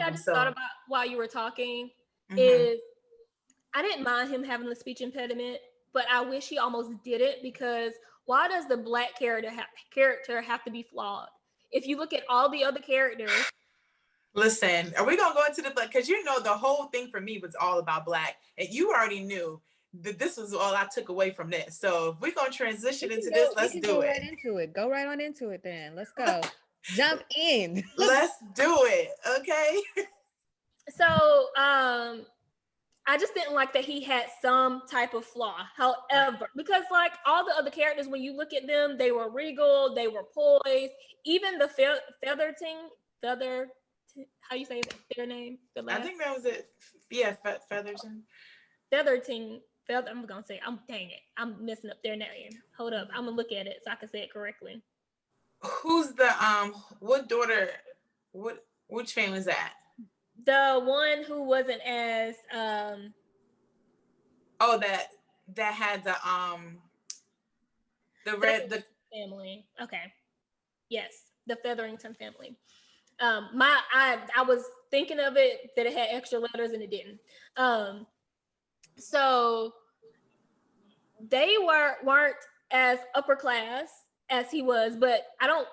I them. just thought So about while you were talking is I didn't mind him having a speech impediment, but I wish he almost didn't, because why does the black character have to be flawed? If you look at all the other characters, listen, are we gonna go into the black? Because you know the whole thing for me was all about black, and you already knew that this was all I took away from this. So if we're gonna transition into this, We let's can do go it. right into it. Go right on into it then. Let's go. Jump in. Let's do it. Okay. so I just didn't like that he had some type of flaw. However, because like all the other characters, when you look at them, they were regal, they were poised. Even the feather, how you say their name? I think that was it. Yeah, Featherton. Featherting. I'm gonna say. Dang it. I'm messing up their name. Hold up. I'm gonna look at it so I can say it correctly. Who's the what daughter? Which family is that? The one who wasn't as Oh, that had the red the family. Okay. Yes, the Featherington family. I was thinking of it that it had extra letters and it didn't. So they weren't as upper class as he was, but I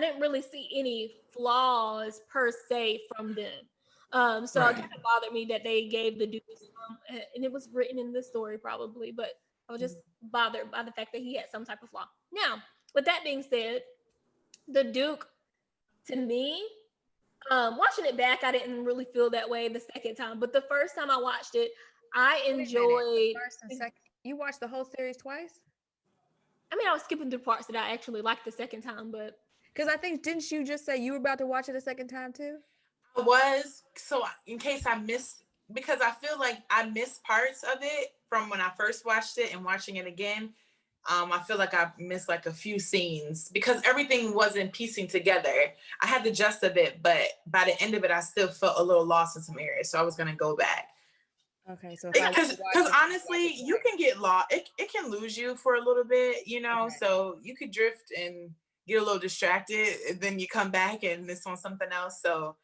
didn't really see any flaws per se from them. So it kind of bothered me that they gave the Duke, and it was written in the story probably, but I was just bothered by the fact that he had some type of flaw. Now, with that being said, the Duke, to me, watching it back, I didn't really feel that way the second time, but the first time I watched it, I enjoyed. First and second. You watched the whole series twice? I mean, I was skipping through parts that I actually liked the second time, but because I think, didn't you just say you were about to watch it a second time too? I was. So in case I missed, because I feel like I missed parts of it from when I first watched it and watching it again. I feel like I missed like a few scenes because everything wasn't piecing together. I had the gist of it, but by the end of it, I still felt a little lost in some areas. So I was gonna go back. Okay, so because honestly, you can get lost. It can lose you for a little bit, you know. Okay. So you could drift and get a little distracted, and then you come back and it's on something else. So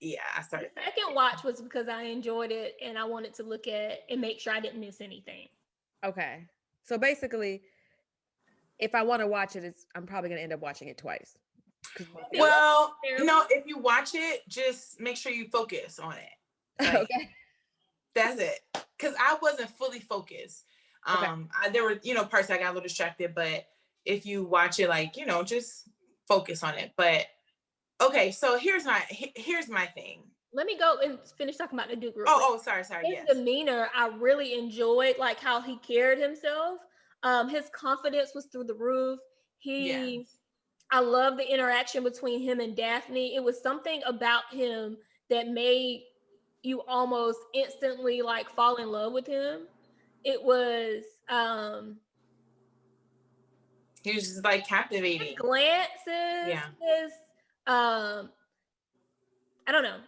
yeah, I started. The second watch was because I enjoyed it and I wanted to look at and make sure I didn't miss anything. Okay, so basically, if I want to watch it, I'm probably gonna end up watching it twice. Well, no, if you watch it, just make sure you focus on it. Like, okay. That's it. Because I wasn't fully focused. Okay. There were, parts I got a little distracted, but if you watch it, like, just focus on it. But okay, so here's my thing. Let me go and finish talking about the Duke. Sorry. His demeanor, I really enjoyed, like how he carried himself. His confidence was through the roof. I love the interaction between him and Daphne. It was something about him that made you almost instantly like fall in love with him. It was he was just like captivating. His glances, his I don't know.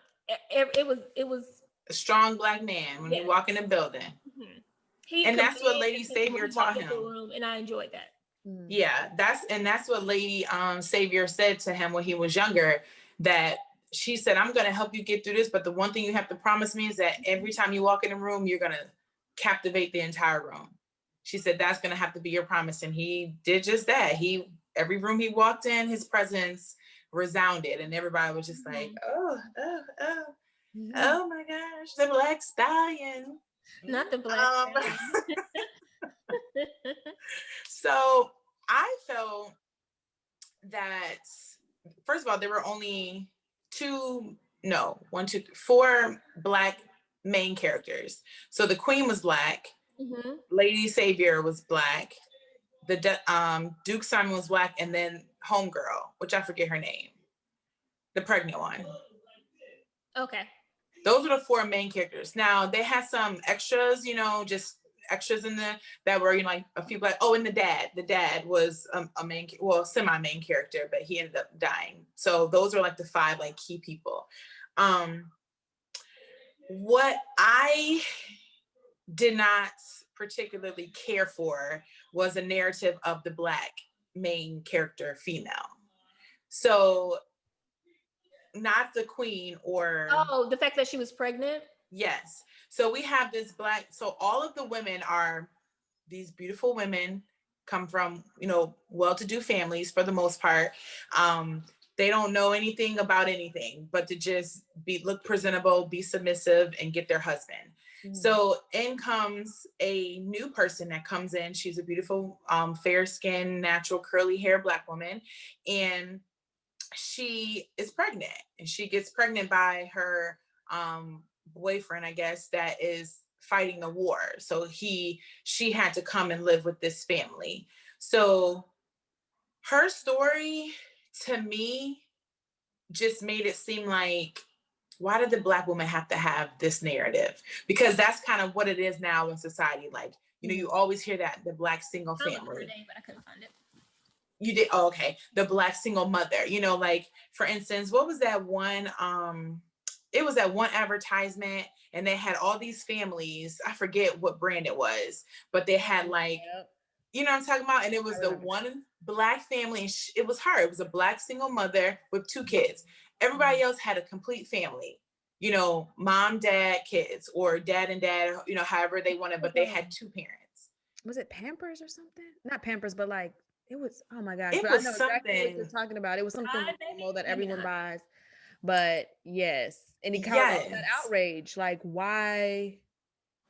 It was a strong black man when you walk in the building. Mm-hmm. And that's what Lady Savior taught him. And I enjoyed that. Yeah, that's what Lady Savior said to him when he was younger, that she said, I'm going to help you get through this, but the one thing you have to promise me is that every time you walk in a room, you're going to captivate the entire room. She said, that's going to have to be your promise. And he did just that. Every room he walked in, his presence resounded, and everybody was just like, oh my gosh, the Black Stallion. Not the Black Stallion. So I felt that, first of all, there were only 4 Black main characters. So the Queen was Black, Lady Savior was Black, the Duke Simon was Black, and then Homegirl, which I forget her name, the pregnant one. Okay. Those are the 4 main characters. Now they had some extras, just extras in there that were, like a few Black. Oh, and the dad was a semi-main character, but he ended up dying. So those are like the 5 like key people. What I did not particularly care for was a narrative of the Black main character female. So not the queen or. Oh, the fact that she was pregnant? Yes. So we have this so all of the women are these beautiful women, come from, well-to-do families for the most part. They don't know anything about anything but to just look presentable, be submissive, and get their husband. So in comes a new person that comes in. She's a beautiful, fair-skinned, natural curly hair Black woman. And she is pregnant, and she gets pregnant by her boyfriend, I guess, that is fighting the war. So she had to come and live with this family. So her story, to me, just made it seem like, why did the Black woman have to have this narrative? Because that's kind of what it is now in society. Like, you always hear that the Black single family. I looked for her name, but I couldn't find it. You did? Oh, okay. The Black single mother, like, for instance, what was that one? It was that one advertisement, and they had all these families. I forget what brand it was, but they had like, you know what I'm talking about? And it was the one Black family. And it was her. It was a Black single mother with 2 kids. Everybody else had a complete family, mom, dad, kids, or dad and dad, however they wanted, but they had 2 parents. Was it Pampers or something? Not Pampers, but like, it was, oh my gosh. It but was I know something exactly what you're talking about. It was something normal that everyone buys. But yes. And he called it that outrage. Like, why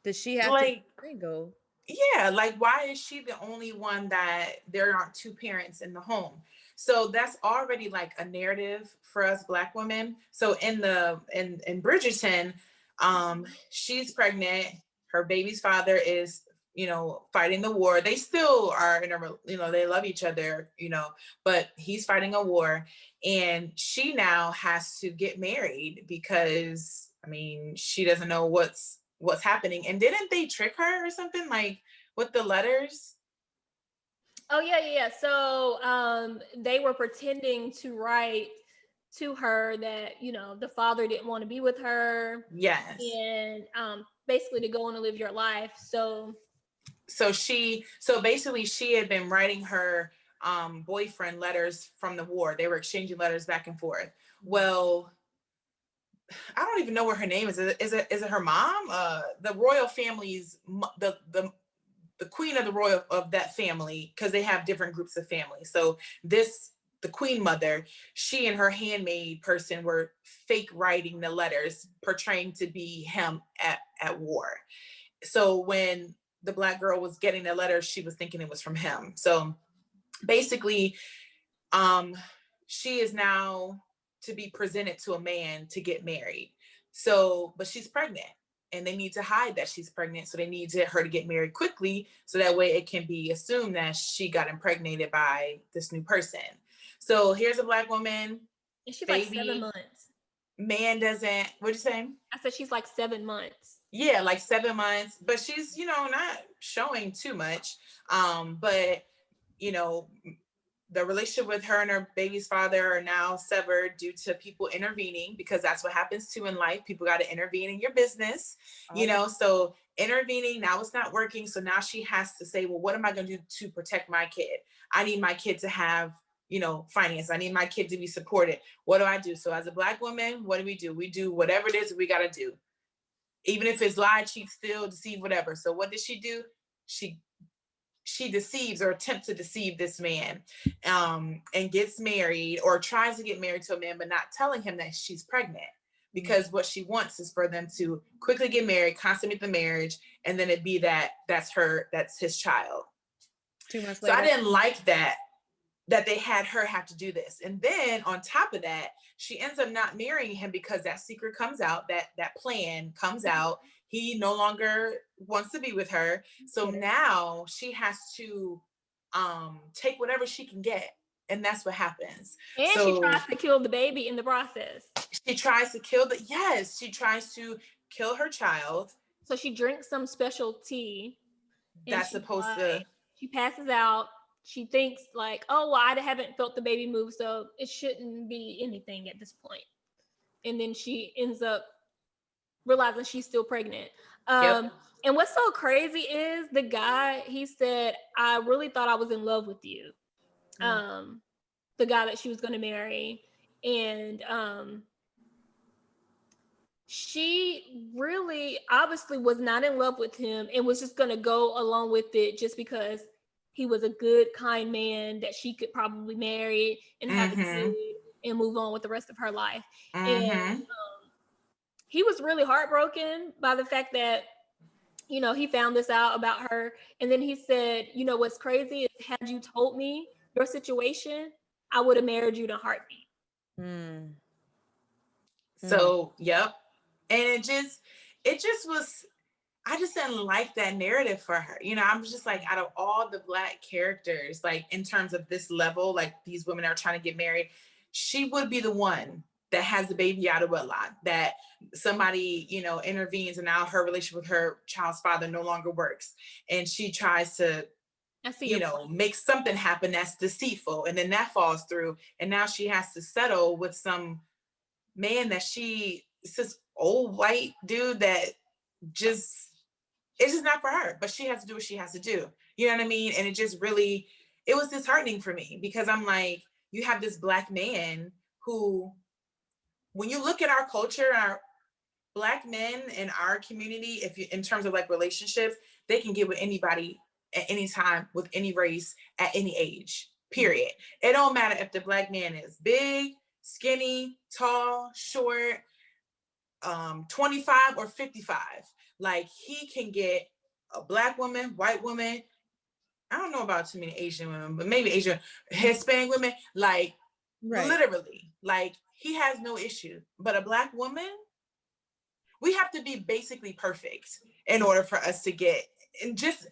does she have to go? Yeah, like, why is she the only one that there aren't 2 parents in the home? So that's already like a narrative for us Black women. So in Bridgerton, she's pregnant. Her baby's father is, fighting the war. They still are they love each other, but he's fighting a war, and she now has to get married because, she doesn't know what's happening. And didn't they trick her or something, like, with the letters? Oh yeah. So they were pretending to write to her that, the father didn't want to be with her. Yes. And basically to go on and live your life. So basically she had been writing her boyfriend letters from the war. They were exchanging letters back and forth. Well, I don't even know what her name is. Is it her mom? The royal family's the queen of the royal of that family, because they have different groups of families. So the queen mother, she and her handmaid person were fake writing the letters, portraying to be him at war. So when the Black girl was getting the letter, she was thinking it was from him. So basically, she is now to be presented to a man to get married. So, but she's pregnant, and they need to hide that she's pregnant. So they need her to get married quickly, so that way it can be assumed that she got impregnated by this new person. So here's a Black woman. And she's like 7 months. Man doesn't, what'd you say? I said she's like 7 months. Yeah, like 7 months, but she's, not showing too much. But, the relationship with her and her baby's father are now severed due to people intervening, because that's what happens too in life. People got to intervene in your business, so intervening, now it's not working. So now she has to say, well, what am I going to do to protect my kid? I need my kid to have, finance. I need my kid to be supported. What do I do? So as a Black woman, what do? We do whatever it is we got to do. Even if it's lie, cheat, steal, deceive, whatever. So what does she do? She deceives or attempts to deceive this man, and gets married, or tries to get married to a man, but not telling him that she's pregnant, because what she wants is for them to quickly get married, consummate the marriage, and then it be that's his child. 2 months later. So I didn't like that they had her have to do this. And then on top of that, she ends up not marrying him because that secret comes out, that plan comes out. He no longer wants to be with her. So now she has to take whatever she can get. And that's what happens. And she tries to kill the baby in the process. She tries to she tries to kill her child. So she drinks some special tea. That's supposed to... She passes out. She thinks like, oh, well, I haven't felt the baby move, so it shouldn't be anything at this point. And then she ends up realizing she's still pregnant. And what's so crazy is the guy, he said, I really thought I was in love with you. The guy that she was going to marry. And she really obviously was not in love with him and was just going to go along with it just because he was a good, kind man that she could probably marry and have a kid and move on with the rest of her life. And he was really heartbroken by the fact that, you know, he found this out about her. And then he said, you know, what's crazy is, had you told me your situation, I would have married you in a heartbeat. So, yep. And it just was, I just didn't like that narrative for her. You know, I'm just like, out of all the Black characters, like in terms of this level, like these women are trying to get married, she would be the one that has the baby out of wedlock, that somebody, you know, intervenes and now her relationship with her child's father no longer works. And she tries to, you know, make something happen that's deceitful. And then that falls through. And now she has to settle with some man that it's this old white dude that just, it's just not for her, but she has to do what she has to do. You know what I mean? And it just really, it was disheartening for me, because I'm like, you have this Black man who, when you look at our culture, our Black men in our community, if you, in terms of like relationships, they can get with anybody at any time, with any race, at any age, period. It don't matter if the Black man is big, skinny, tall, short, 25 or 55. Like, he can get a Black woman, white woman. I don't know about too many Asian women, but maybe Asian, Hispanic women, like literally, like he has no issue. But a Black woman, we have to be basically perfect in order for us to get, and just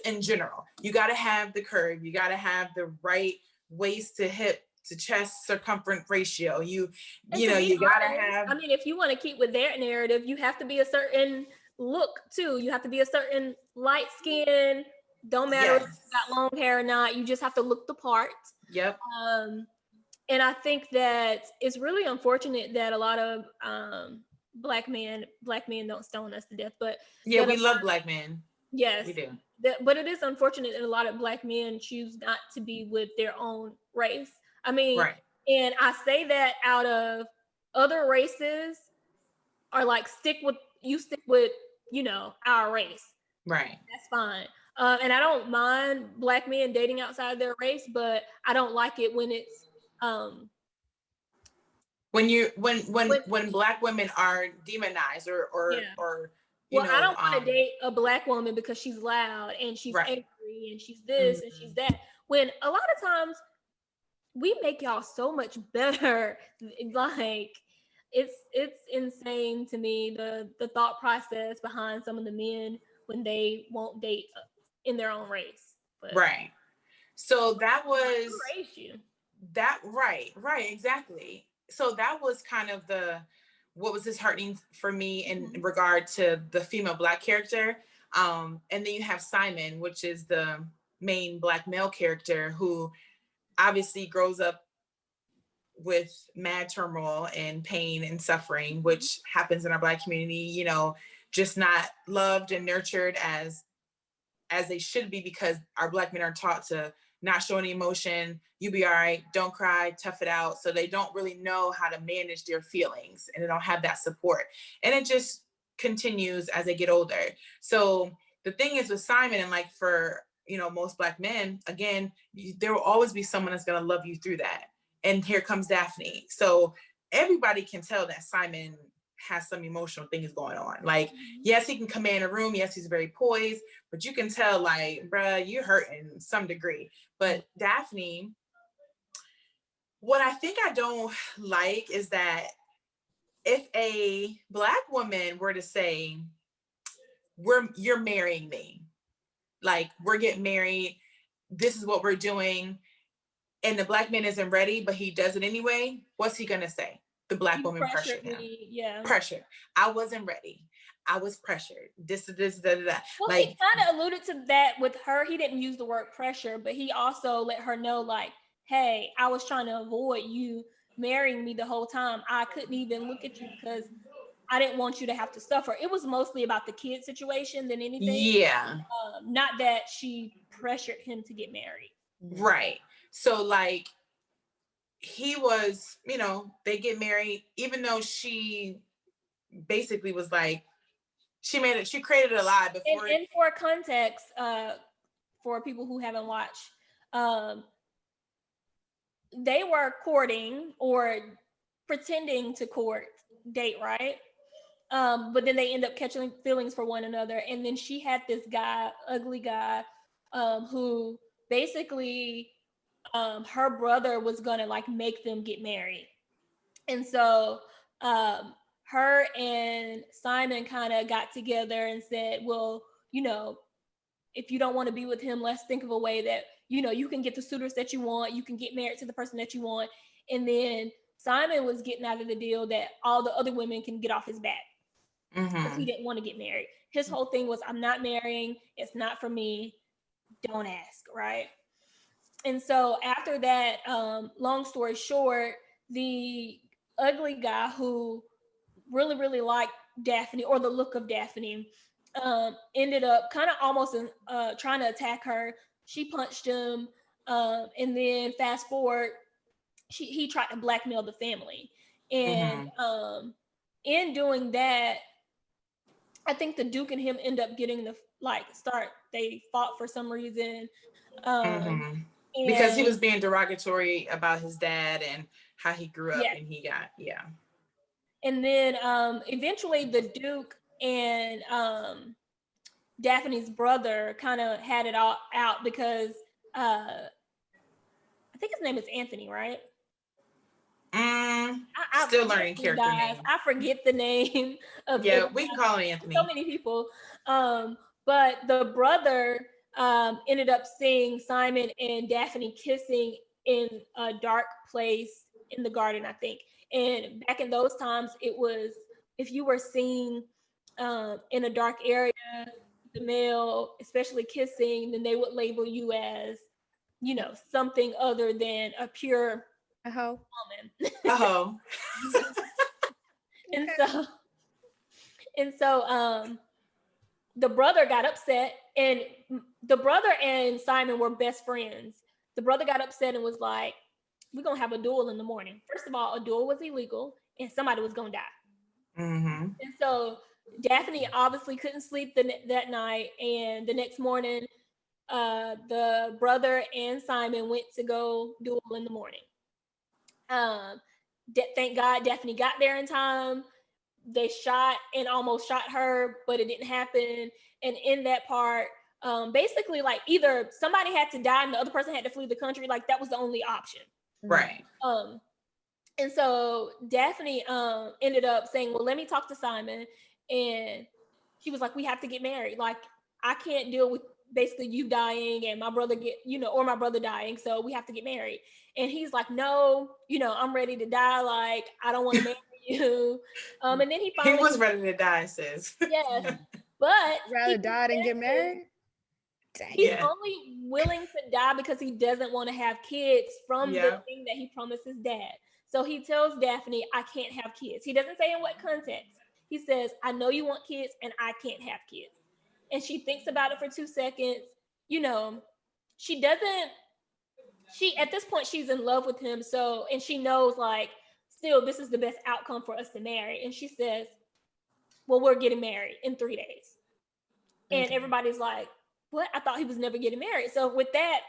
in general, you got to have the curve, you got to have the right waist to hip to chest circumference ratio. You know, you gotta have, I mean, if you want to keep with their narrative, you have to be a certain look too. You have to be a certain light skin. Don't matter if you got long hair or not. You just have to look the part. Yep. And I think that it's really unfortunate that a lot of black men don't stone us to death, but yeah, we love Black men. Yes, we do. But it is unfortunate that a lot of Black men choose not to be with their own race. I mean, and I say that out of other races are like, stick with, you know, our race. Right. That's fine. And I don't mind Black men dating outside their race, but I don't like it when it's when Black women are demonized or you know, I don't want to date a Black woman because she's loud and she's angry and she's this and she's that. When a lot of times we make y'all so much better. Like, it's insane to me, the thought process behind some of the men when they won't date in their own race. But so that was you. That right, exactly. So that was kind of what was disheartening for me in regard to the female Black character. And then you have Simon, which is the main Black male character, who obviously grows up with mad turmoil and pain and suffering, which happens in our Black community, you know, just not loved and nurtured as they should be, because our Black men are taught to not show any emotion. You be all right, don't cry, tough it out. So they don't really know how to manage their feelings, and they don't have that support. And it just continues as they get older. So the thing is with Simon, and like for, you know, most Black men, again, there will always be someone that's going to love you through that. And here comes Daphne. So everybody can tell that Simon has some emotional things going on. Like, yes, he can command a room. Yes, he's very poised, but you can tell, like, bruh, you're hurting some degree. But Daphne, what I think I don't like is that if a Black woman were to say, you're marrying me, like, we're getting married, this is what we're doing, and the Black man isn't ready, but he does it anyway, what's he gonna say? The Black woman pressured him. Pressure. I wasn't ready. I was pressured. This, da, da, da. Well, like, he kind of alluded to that with her. He didn't use the word pressure, but he also let her know, like, hey, I was trying to avoid you marrying me the whole time. I couldn't even look at you because I didn't want you to have to suffer. It was mostly about the kid situation than anything. Yeah. Not that she pressured him to get married. Right. So, like, he was, you know, they get married, even though she basically was like, she created a lie before. And for context, for people who haven't watched, they were courting or pretending to date, right? But then they end up catching feelings for one another. And then she had this guy, ugly guy, who basically her brother was gonna like make them get married. And so her and Simon kind of got together and said, well, you know, if you don't want to be with him, let's think of a way that, you know, you can get the suitors that you want, you can get married to the person that you want. And then Simon was getting out of the deal that all the other women can get off his back because he didn't want to get married. His whole thing was, I'm not marrying, it's not for me, don't ask, right? And so after that, long story short, the ugly guy who really, really liked Daphne, or the look of Daphne, ended up kind of almost trying to attack her. She punched him, and then fast forward, he tried to blackmail the family. And in doing that, I think the Duke and him end up getting they fought for some reason. Because he was being derogatory about his dad and how he grew up, and he got, And then eventually the Duke and Daphne's brother kind of had it all out because I think his name is Anthony, right? Still learning character names. I forget the name of we can call him Anthony. So many people. But the brother ended up seeing Simon and Daphne kissing in a dark place in the garden, I think. And back in those times, it was, if you were seen in a dark area, the male, especially kissing, then they would label you as, you know, something other than a pure woman. And so the brother got upset, and the brother and Simon were best friends. The brother got upset and was like, we're gonna have a duel in the morning. First of all, a duel was illegal and somebody was gonna die. And so Daphne obviously couldn't sleep that night, and the next morning the brother and Simon went to go duel in the morning. Thank God Daphne got there in time. They shot and almost shot her, but it didn't happen. And in that part, basically, like, either somebody had to die and the other person had to flee the country. Like, that was the only option. Right. And so Daphne ended up saying, well, let me talk to Simon. And she was like, we have to get married. Like, I can't deal with basically you dying and my brother or my brother dying. So we have to get married. And he's like, no, I'm ready to die. Like, I don't want to marry you. And then he was ready to die, sis. Yes. But rather die than get married. He's only willing to die because he doesn't want to have kids from the thing that he promised his dad. So he tells Daphne, I can't have kids. He doesn't say in what context. He says, I know you want kids and I can't have kids. And she thinks about it for 2 seconds. At this point, she's in love with him. So, and she knows, like, still, this is the best outcome for us to marry. And she says, well, we're getting married in 3 days. And everybody's like, what? I thought he was never getting married. So with that,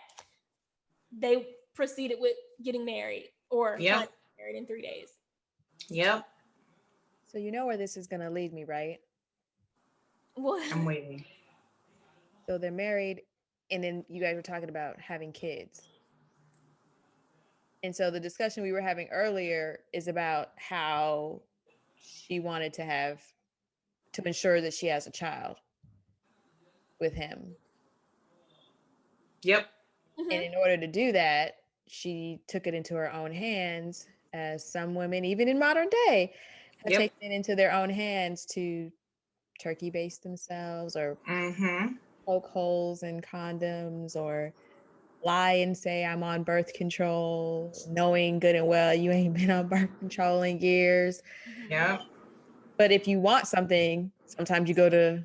they proceeded with getting married or not married in 3 days. Yep. So you know where this is going to lead me, right? What? I'm waiting. So they're married, and then you guys were talking about having kids. And so the discussion we were having earlier is about how she wanted to ensure that she has a child with him. Yep. And in order to do that, she took it into her own hands, as some women, even in modern day, have taken it into their own hands to turkey base themselves or poke holes in condoms or lie and say I'm on birth control, knowing good and well you ain't been on birth control in years. Yeah. But if you want something, sometimes you go to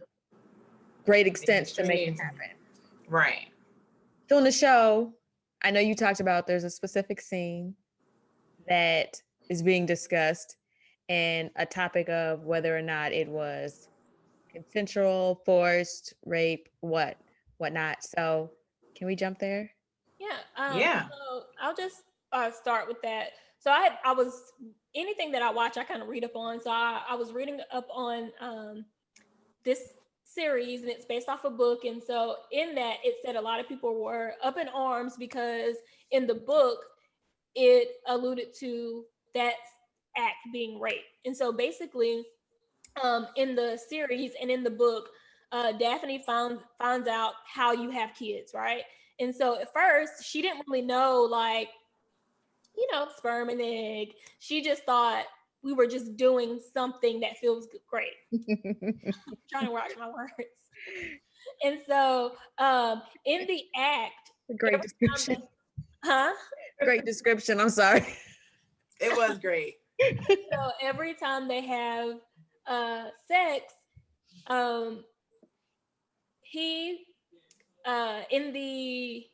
great extents to make it happen. Right. So in the show, I know you talked about there's a specific scene that is being discussed, and a topic of whether or not it was consensual, forced, rape, whatnot. So can we jump there? Yeah. Yeah. So I'll just start with that. So I was anything that I watch, I kind of read up on. So I was reading up on this series, and it's based off a book. And so in that, it said a lot of people were up in arms because in the book, it alluded to that act being rape. And so basically, in the series and in the book, Daphne finds out how you have kids, right? And so at first, she didn't really know, like, sperm and egg. She just thought we were just doing something that feels great. Trying to watch my words. And so, in the act, Great description. huh? Great description. I'm sorry. It was great. So every time they have sex, he in the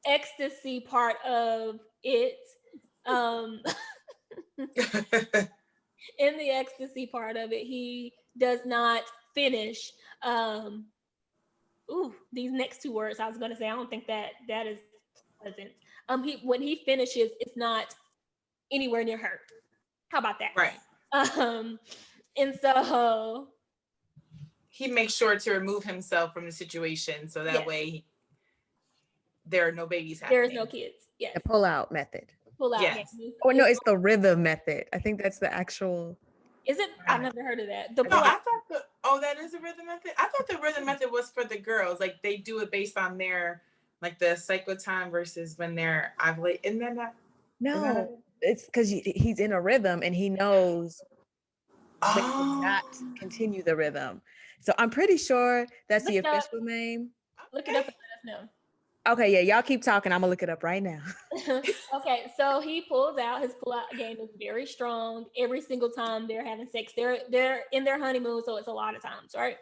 ecstasy part of it, in the ecstasy part of it, he does not finish. These next two words I was going to say, I don't think that is pleasant. When he finishes, it's not anywhere near her. How about that? Right. And so he makes sure to remove himself from the situation so that way there are no babies happening. There is no kids. Yes. The pull-out method. Pull out. Yes. Or no, it's the rhythm method. I think that's the actual. Is it? I've never heard of that. I thought that is a rhythm method. I thought the rhythm method was for the girls. Like they do it based on their, like the cycle time versus when they're ovulate. Isn't that not? No, it's because he's in a rhythm and he knows when to not continue the rhythm. So I'm pretty sure that's the official name. Look it up and let us know. Okay, yeah, y'all keep talking. I'm gonna look it up right now. Okay, so he pulls out. His pull-out game is very strong. Every single time they're having sex, they're in their honeymoon, so it's a lot of times, right?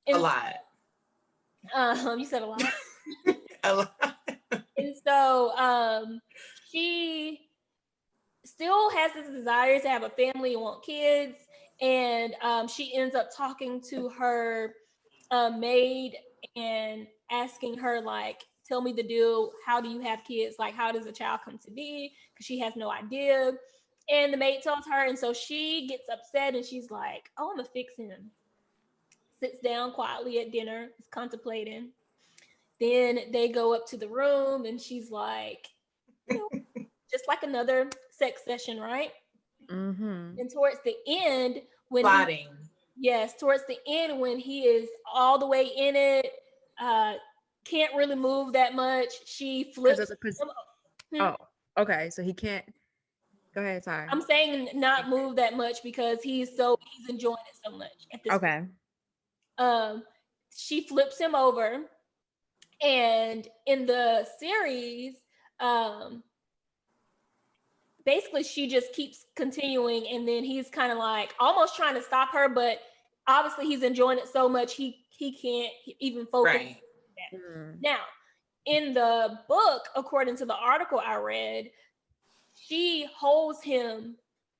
And a lot. You said a lot. A lot. And so she still has this desire to have a family and want kids, and she ends up talking to her maid and asking her, like, tell me the deal. How do you have kids? Like, how does a child come to be? Because she has no idea. And the maid tells her, and so she gets upset and she's like, oh, I'm gonna fix him. Sits down quietly at dinner, is contemplating. Then they go up to the room and she's like, just like another sex session, right? Mm-hmm. And towards the end, when plotting. Towards the end, when he is all the way in it, can't really move that much. She flips. Oh, okay. So he can't. Go ahead. Sorry. I'm saying not move that much because he's enjoying it so much at this point. She flips him over, and in the series, basically she just keeps continuing, and then he's kind of like almost trying to stop her, but obviously he's enjoying it so much he can't even focus. Right. Now, in the book, according to the article I read, she holds him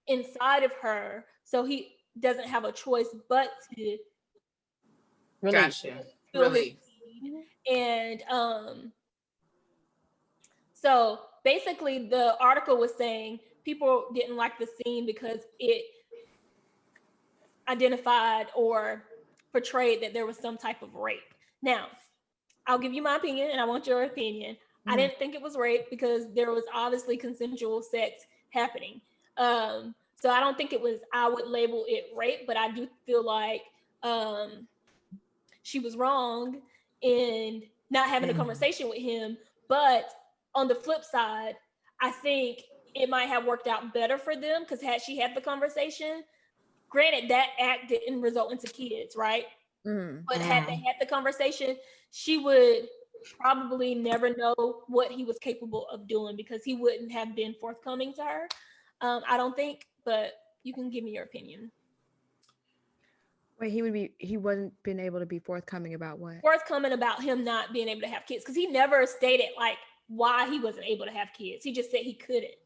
inside of her, so he doesn't have a choice but to release. And so basically the article was saying people didn't like the scene because it identified or portrayed that there was some type of rape. Now, I'll give you my opinion and I want your opinion. Mm-hmm. I didn't think it was rape because there was obviously consensual sex happening. So I don't think I would label it rape, but I do feel like she was wrong in not having a conversation with him. But on the flip side, I think it might have worked out better for them because had she had the conversation, granted that act didn't result into kids, right? But had they had the conversation, she would probably never know what he was capable of doing because he wouldn't have been forthcoming to her. I don't think, but you can give me your opinion. Wait, he wasn't been able to be forthcoming about what? Forthcoming about him not being able to have kids because he never stated like why he wasn't able to have kids. He just said he couldn't.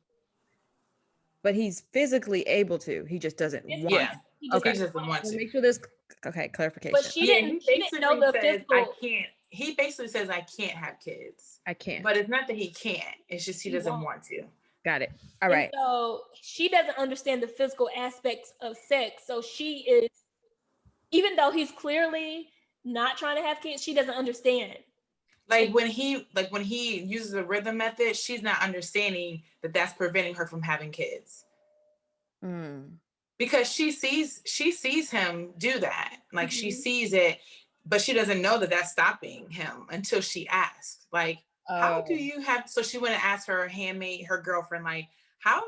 but he's physically able to. He just doesn't want. Yeah. He just He Okay. doesn't want We'll to. make sure there's clarification. But she Yeah, didn't. he She didn't know basically the says I physical. can't. He basically says I can't have kids. I can't. But it's not that he can't. It's just he doesn't want to. Got it. All And right. so she doesn't understand the physical aspects of sex. So she is, even though he's clearly not trying to have kids, she doesn't understand. Like when he uses the rhythm method, she's not understanding that that's preventing her from having kids. Because she sees him do that. Like she sees it, but she doesn't know that that's stopping him until she asks, like, how do you have, so she went and asked her handmaid, her girlfriend, like, how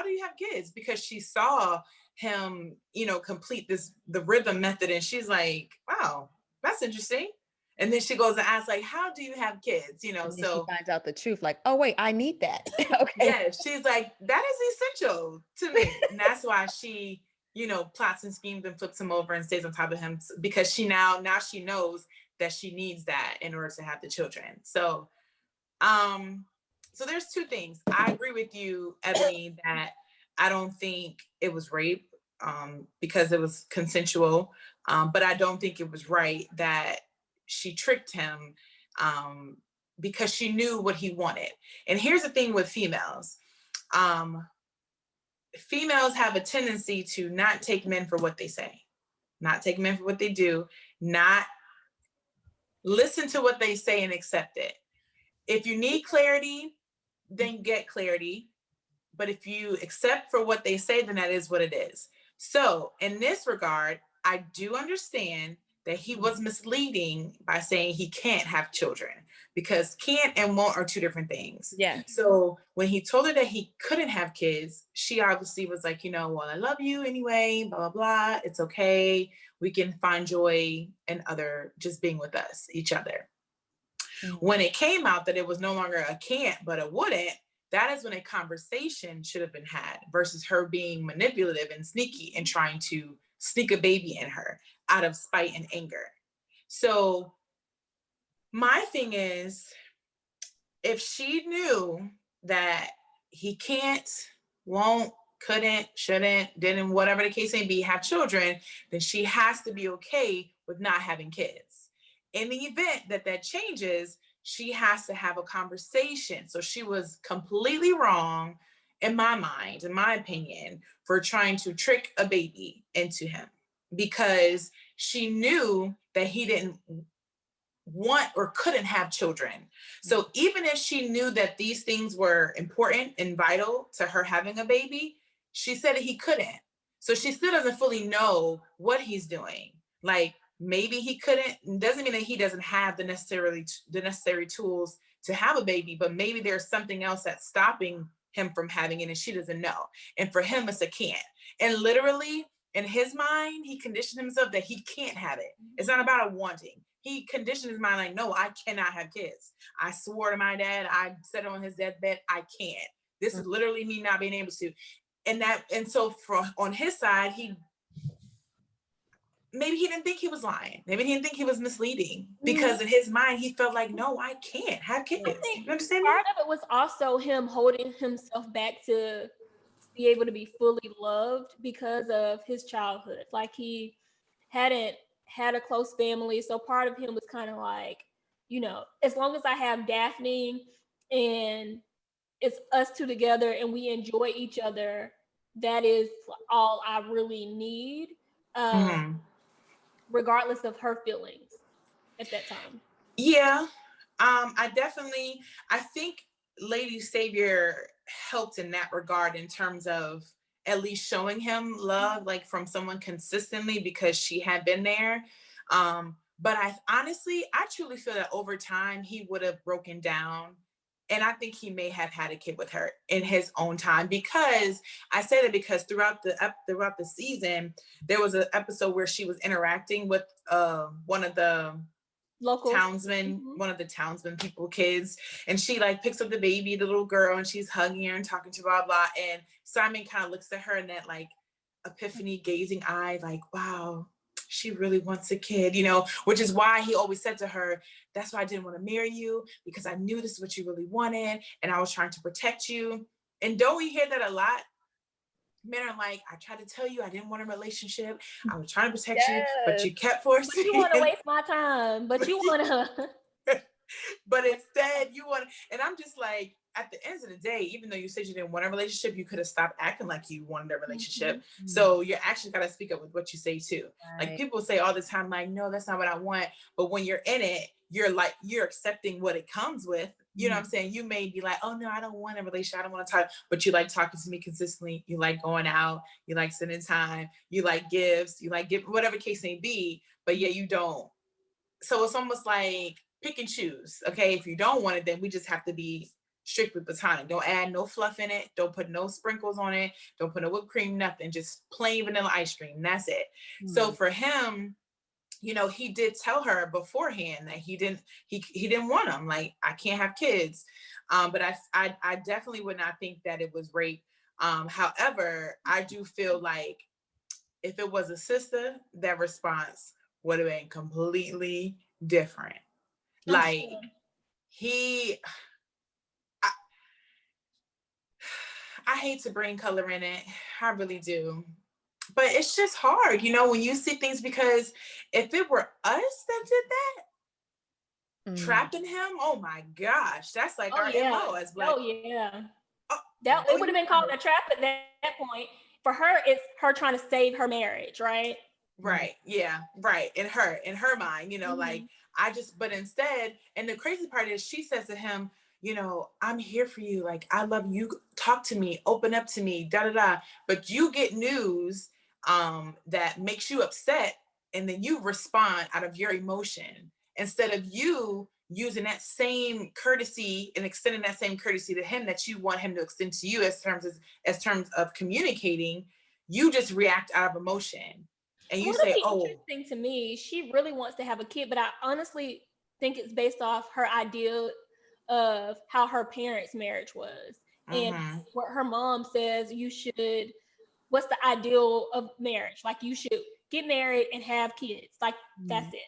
do you have kids? Because she saw him, complete the rhythm method, and she's like, wow, that's interesting. And then she goes and asks, like, how do you have kids? And then So she finds out the truth, like, oh wait, I need that. Okay. yeah, she's like, that is essential to me. And that's why she, plots and schemes and flips him over and stays on top of him, because she now she knows that she needs that in order to have the children. So so there's two things. I agree with you, Ebony, that I don't think it was rape because it was consensual, but I don't think it was right that she tricked him because she knew what he wanted. And here's the thing with females. Females have a tendency to not take men for what they say, not take men for what they do, not listen to what they say and accept it. If you need clarity, then get clarity. But if you accept for what they say, then that is what it is. So in this regard, I do understand that he was misleading by saying he can't have children, because can't and won't are two different things. Yeah. So when he told her that he couldn't have kids, she obviously was like, well, I love you anyway, blah, blah, blah. It's okay. We can find joy in just being with us, each other. When it came out that it was no longer a can't, but a wouldn't, that is when a conversation should have been had, versus her being manipulative and sneaky and trying to sneak a baby in her out of spite and anger. So my thing is, if she knew that he can't, won't, couldn't, shouldn't, didn't, whatever the case may be, have children, then she has to be okay with not having kids. In the event that changes, she has to have a conversation. So she was completely wrong, in my mind, in my opinion, for trying to trick a baby into him, because she knew that he didn't want or couldn't have children. So even if she knew that these things were important and vital to her having a baby, she said that he couldn't. So she still doesn't fully know what he's doing. Like, maybe he couldn't, doesn't mean that he doesn't have the necessary tools to have a baby, but maybe there's something else that's stopping him from having it and she doesn't know. And for him, it's a can't. And literally, in his mind, he conditioned himself that he can't have it. It's not about a wanting. He conditioned his mind like, no, I cannot have kids. I swore to my dad, I said on his deathbed, I can't. This is literally me not being able to. And so on his side, maybe he didn't think he was lying. Maybe he didn't think he was misleading, because in his mind, he felt like, no, I can't have kids. You understand me? Part of it was also him holding himself back to be able to be fully loved because of his childhood. Like, he hadn't had a close family. So part of him was kind of like, as long as I have Daphne and it's us two together and we enjoy each other, that is all I really need, regardless of her feelings at that time. Yeah. I think Lady Savior helped in that regard, in terms of at least showing him love, like from someone consistently, because she had been there. But I truly feel that over time he would have broken down, and I think he may have had a kid with her in his own time. Because I say that because throughout the season, there was an episode where she was interacting with one of the local townsmen, one of the townsmen people, kids, and she like picks up the baby, the little girl, and she's hugging her and talking to her, blah blah. And Simon kind of looks at her in that like epiphany gazing eye, like, wow, she really wants a kid, which is why he always said to her, that's why I didn't want to marry you, because I knew this is what you really wanted and I was trying to protect you. And don't we hear that a lot men are like, I tried to tell you I didn't want a relationship. I was trying to protect you, but Yes. you kept But forcing. you want to waste my time. But you want to. But instead you want, and I'm just like, at the end of the day, even though you said you didn't want a relationship, you could have stopped acting like you wanted a relationship. So you're actually got to speak up with what you say too. Like Right. people say all the time, like, no, that's not what I want. But when you're in it, you're like, you're accepting what it comes with. You know what I'm saying? You may be like, oh no, I don't want a relationship. I don't want to talk, but you like talking to me consistently. You like going out. You like spending time. You like gifts. You like give whatever case may be. But yeah, you don't. So it's almost like pick and choose. Okay, if you don't want it, then we just have to be strict with platonic. Don't add no fluff in it. Don't put no sprinkles on it. Don't put no whipped cream, nothing. Just plain vanilla ice cream. That's it. So for him, he did tell her beforehand that he didn't want them. Like, I can't have kids. But I definitely would not think that it was rape. However, I do feel like if it was a sister, that response would have been completely different. Like Sure. he, I hate to bring color in it. I really do. But it's just hard, when you see things, because if it were us that did that, trapped in him, oh my gosh, that's like our MO as Black. Oh yeah. Oh, That it would have been called know. a trap at that point. For her, it's her trying to save her marriage, right? Right. Yeah. Right. In her mind, like but instead, and the crazy part is she says to him, I'm here for you. Like, I love you. Talk to me, open up to me, da da da. But you get news that makes you upset, and then you respond out of your emotion instead of you using that same courtesy and extending that same courtesy to him that you want him to extend to you as terms of communicating. You just react out of emotion. And you What'll say, be oh, interesting to me, she really wants to have a kid, but I honestly think it's based off her idea of how her parents' marriage was. And what her mom says what's the ideal of marriage? Like, you should get married and have kids. Like, that's it.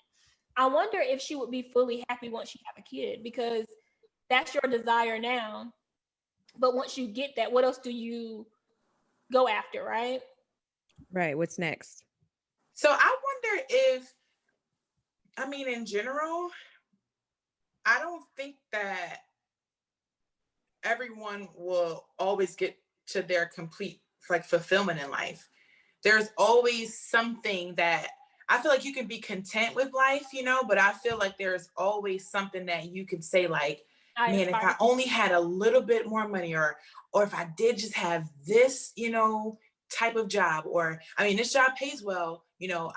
I wonder if she would be fully happy once you have a kid, because that's your desire now. But once you get that, what else do you go after, right? Right. What's next? So I wonder if, in general, I don't think that everyone will always get to their complete fulfillment in life. There's always something that I feel like you can be content with life, but I feel like there's always something that you can say, like, man, if I only had a little bit more money, or if I did just have this, type of job, or this job pays well,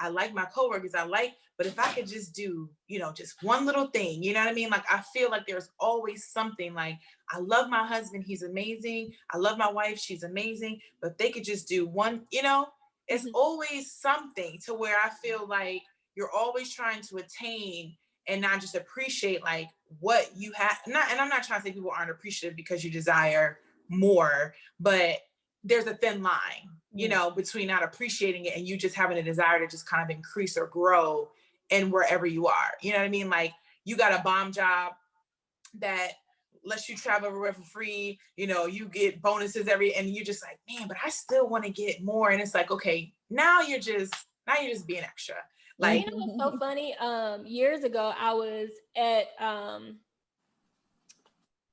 I like my coworkers, but if I could just do, just one little thing, you know what I mean? Like, I feel like there's always something. Like, I love my husband, he's amazing. I love my wife, she's amazing. But if they could just do one, it's always something to where I feel like you're always trying to attain and not just appreciate like what you have. And I'm not trying to say people aren't appreciative because you desire more, but there's a thin line, between not appreciating it and you just having a desire to just kind of increase or grow in wherever you are. You know what I mean? Like, you got a bomb job that lets you travel everywhere for free, you get bonuses and you're just like, man, but I still want to get more. And it's like, okay, now you're just being extra. Like, what's so funny? Years ago, I was at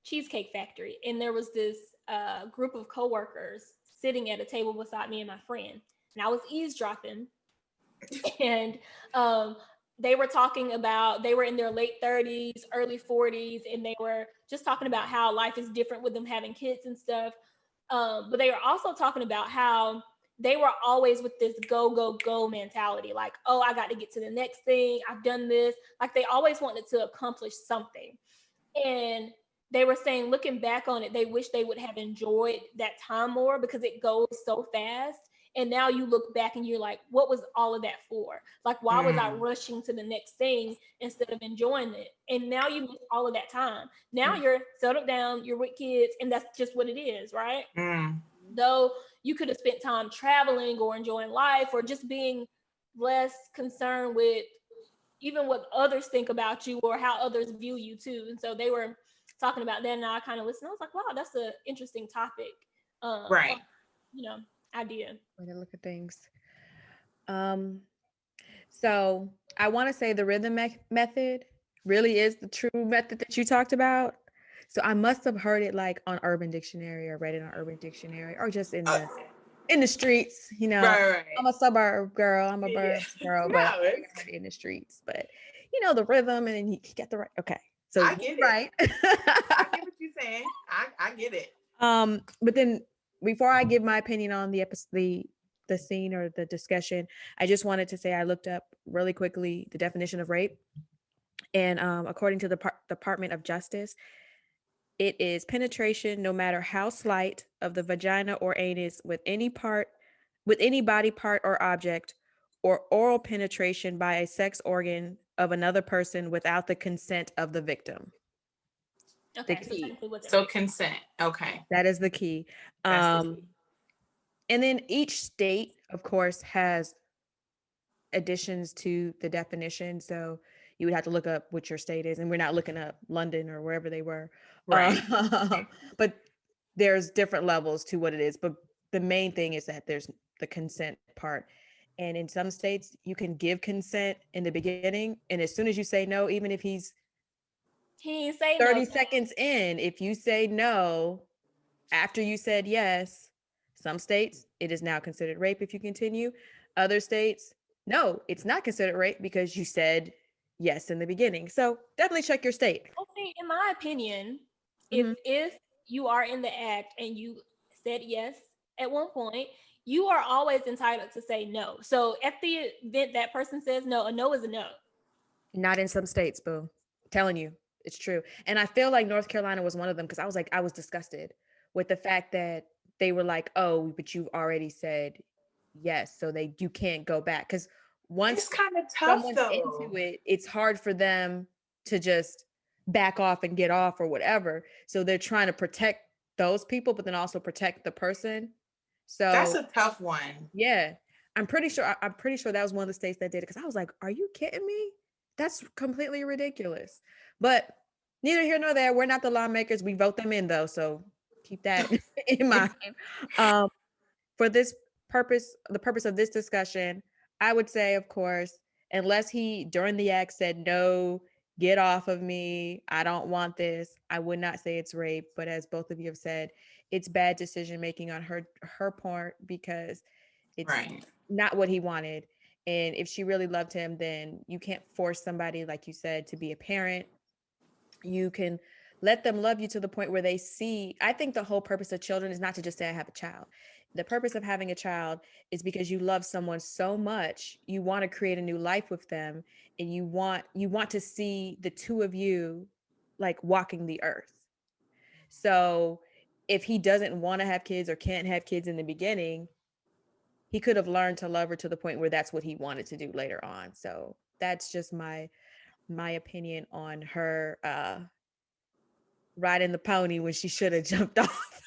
Cheesecake Factory, and there was this group of coworkers sitting at a table beside me and my friend, and I was eavesdropping, and they were talking about, they were in their late 30s, early 40s, and they were just talking about how life is different with them having kids and stuff. But they were also talking about how they were always with this go, go, go mentality. Like, oh, I got to get to the next thing. I've done this. Like, they always wanted to accomplish something. And they were saying, looking back on it, they wish they would have enjoyed that time more because it goes so fast. And now you look back and you're like, what was all of that for? Like, why was I rushing to the next thing instead of enjoying it? And now you miss all of that time. Now you're settled down, you're with kids, and that's just what it is, right? Though you could have spent time traveling or enjoying life or just being less concerned with even what others think about you or how others view you too. And so they were talking about that, and I kind of listened. I was like, wow, that's an interesting topic. right. I did. Way to look at things. So I want to say the rhythm method really is the true method that you talked about. So I must have heard it like on Urban Dictionary or read it on Urban Dictionary or just in the streets. You know, Right, right. I'm a suburb girl. I'm a Yeah. burbs girl, No, but I it's, heard it in the streets. But you know the rhythm, and then he got the right. Okay, so I you're get it. right. I get what you're saying. I get it. But then before I give my opinion on the episode, the scene or the discussion, I just wanted to say I looked up really quickly the definition of rape, and according to the Department of Justice, it is penetration, no matter how slight, of the vagina or anus with any body part or object, or oral penetration by a sex organ of another person without the consent of the victim. The Okay, so key. technically what's So consent. Okay. That is the key. That's the key. And then each state, of course, has additions to the definition. So you would have to look up what your state is, and we're not looking up London or wherever they were. Right. But there's different levels to what it is. But the main thing is that there's the consent part. And in some states, you can give consent in the beginning. And as soon as you say no, even if he's he say 30 no? seconds in, if you say no after you said yes, some states, it is now considered rape if you continue. Other states, no, it's not considered rape because you said yes in the beginning. So definitely check your state. Well, see, in my opinion, Mhm. if you are in the act and you said yes at one point, you are always entitled to say no. So at the event that person says no, a no is a no. Not in some states, boo. Telling you, it's true. And I feel like North Carolina was one of them because I was disgusted with the fact that they were like, oh, but you've already said yes, so you can't go back. Because It's once kind of tough someone's though. into it, it's hard for them to just back off and get off or whatever. So they're trying to protect those people, but then also protect the person. That's So a tough one. yeah, I'm pretty sure that was one of the states that did it because I was like, are you kidding me? That's completely ridiculous. But neither here nor there. We're not the lawmakers. We vote them in though, so keep that in mind. Um, for this purpose, the purpose of this discussion, I would say, of course, unless he during the act said no, get off of me, I don't want this, I would not say it's rape. But as both of you have said, it's bad decision making on her part because it's Right. not what he wanted. And if she really loved him, then you can't force somebody, like you said, to be a parent. You can let them love you to the point where they see. I think the whole purpose of children is not to just say, I have a child. The purpose of having a child is because you love someone so much, you want to create a new life with them, and you want to see the two of you like walking the earth. So if he doesn't want to have kids or can't have kids in the beginning, he could have learned to love her to the point where that's what he wanted to do later on. So that's just my opinion on her riding the pony when she should have jumped off.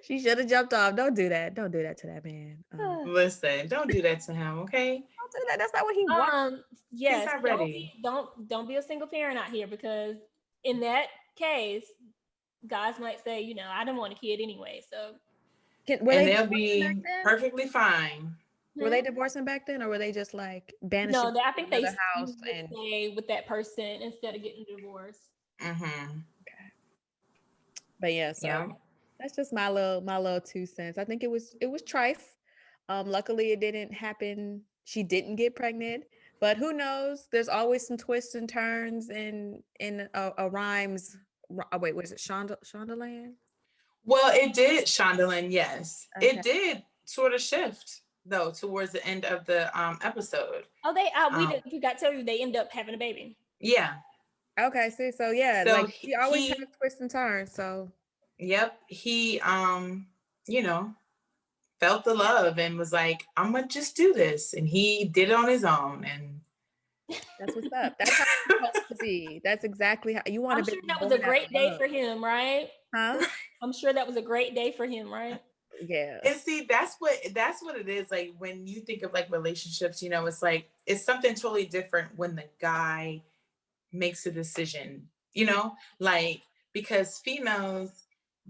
She should have jumped off. Don't do that. Don't do that to that man. Listen, don't do that to him, okay? Don't do that. That's not what he wants. He's Yes, not ready. don't be a single parent out here because in that case, guys might say, I didn't want a kid anyway. So Were And they they'll divorcing back be then? perfectly fine. Were they divorcing back then, or were they just like banishing no, I to think they another house would and? stay with that person instead of getting divorced. Mm-hmm. But yeah, Yeah. so that's just my little 2 cents. I think it was trife. Luckily it didn't happen. She didn't get pregnant, but who knows? There's always some twists and turns in a Rhymes. Oh, wait, what is it? Shondaland? Well, it did, Shondaland, yes. Okay. It did sort of shift though towards the end of the episode. Oh, we forgot to tell you they end up having a baby. Yeah. Okay, see, so yeah, So like she always has twists and turns. So yep, he you know, felt the love and was like, I'm gonna just do this. And he did it on his own. And that's what's up. That's how it's supposed to be. That's exactly how you want I'm to be. sure that was a great day for him, right? Huh? I'm sure that was a great day for him, right? Yeah. And see, that's what it is. Like when you think of like relationships, it's like it's something totally different when the guy makes a decision, like because females,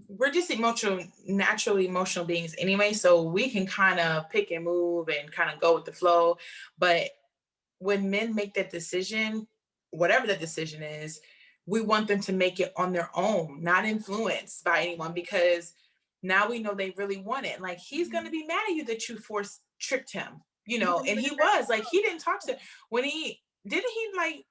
we're just naturally emotional beings anyway. So we can kind of pick and move and kind of go with the flow. But when men make that decision, whatever the decision is, we want them to make it on their own, not influenced by anyone, because now we know they really want it. Like, he's going to be mad at you that you tricked him, you know, and he was like, he didn't talk to, when didn't he, like,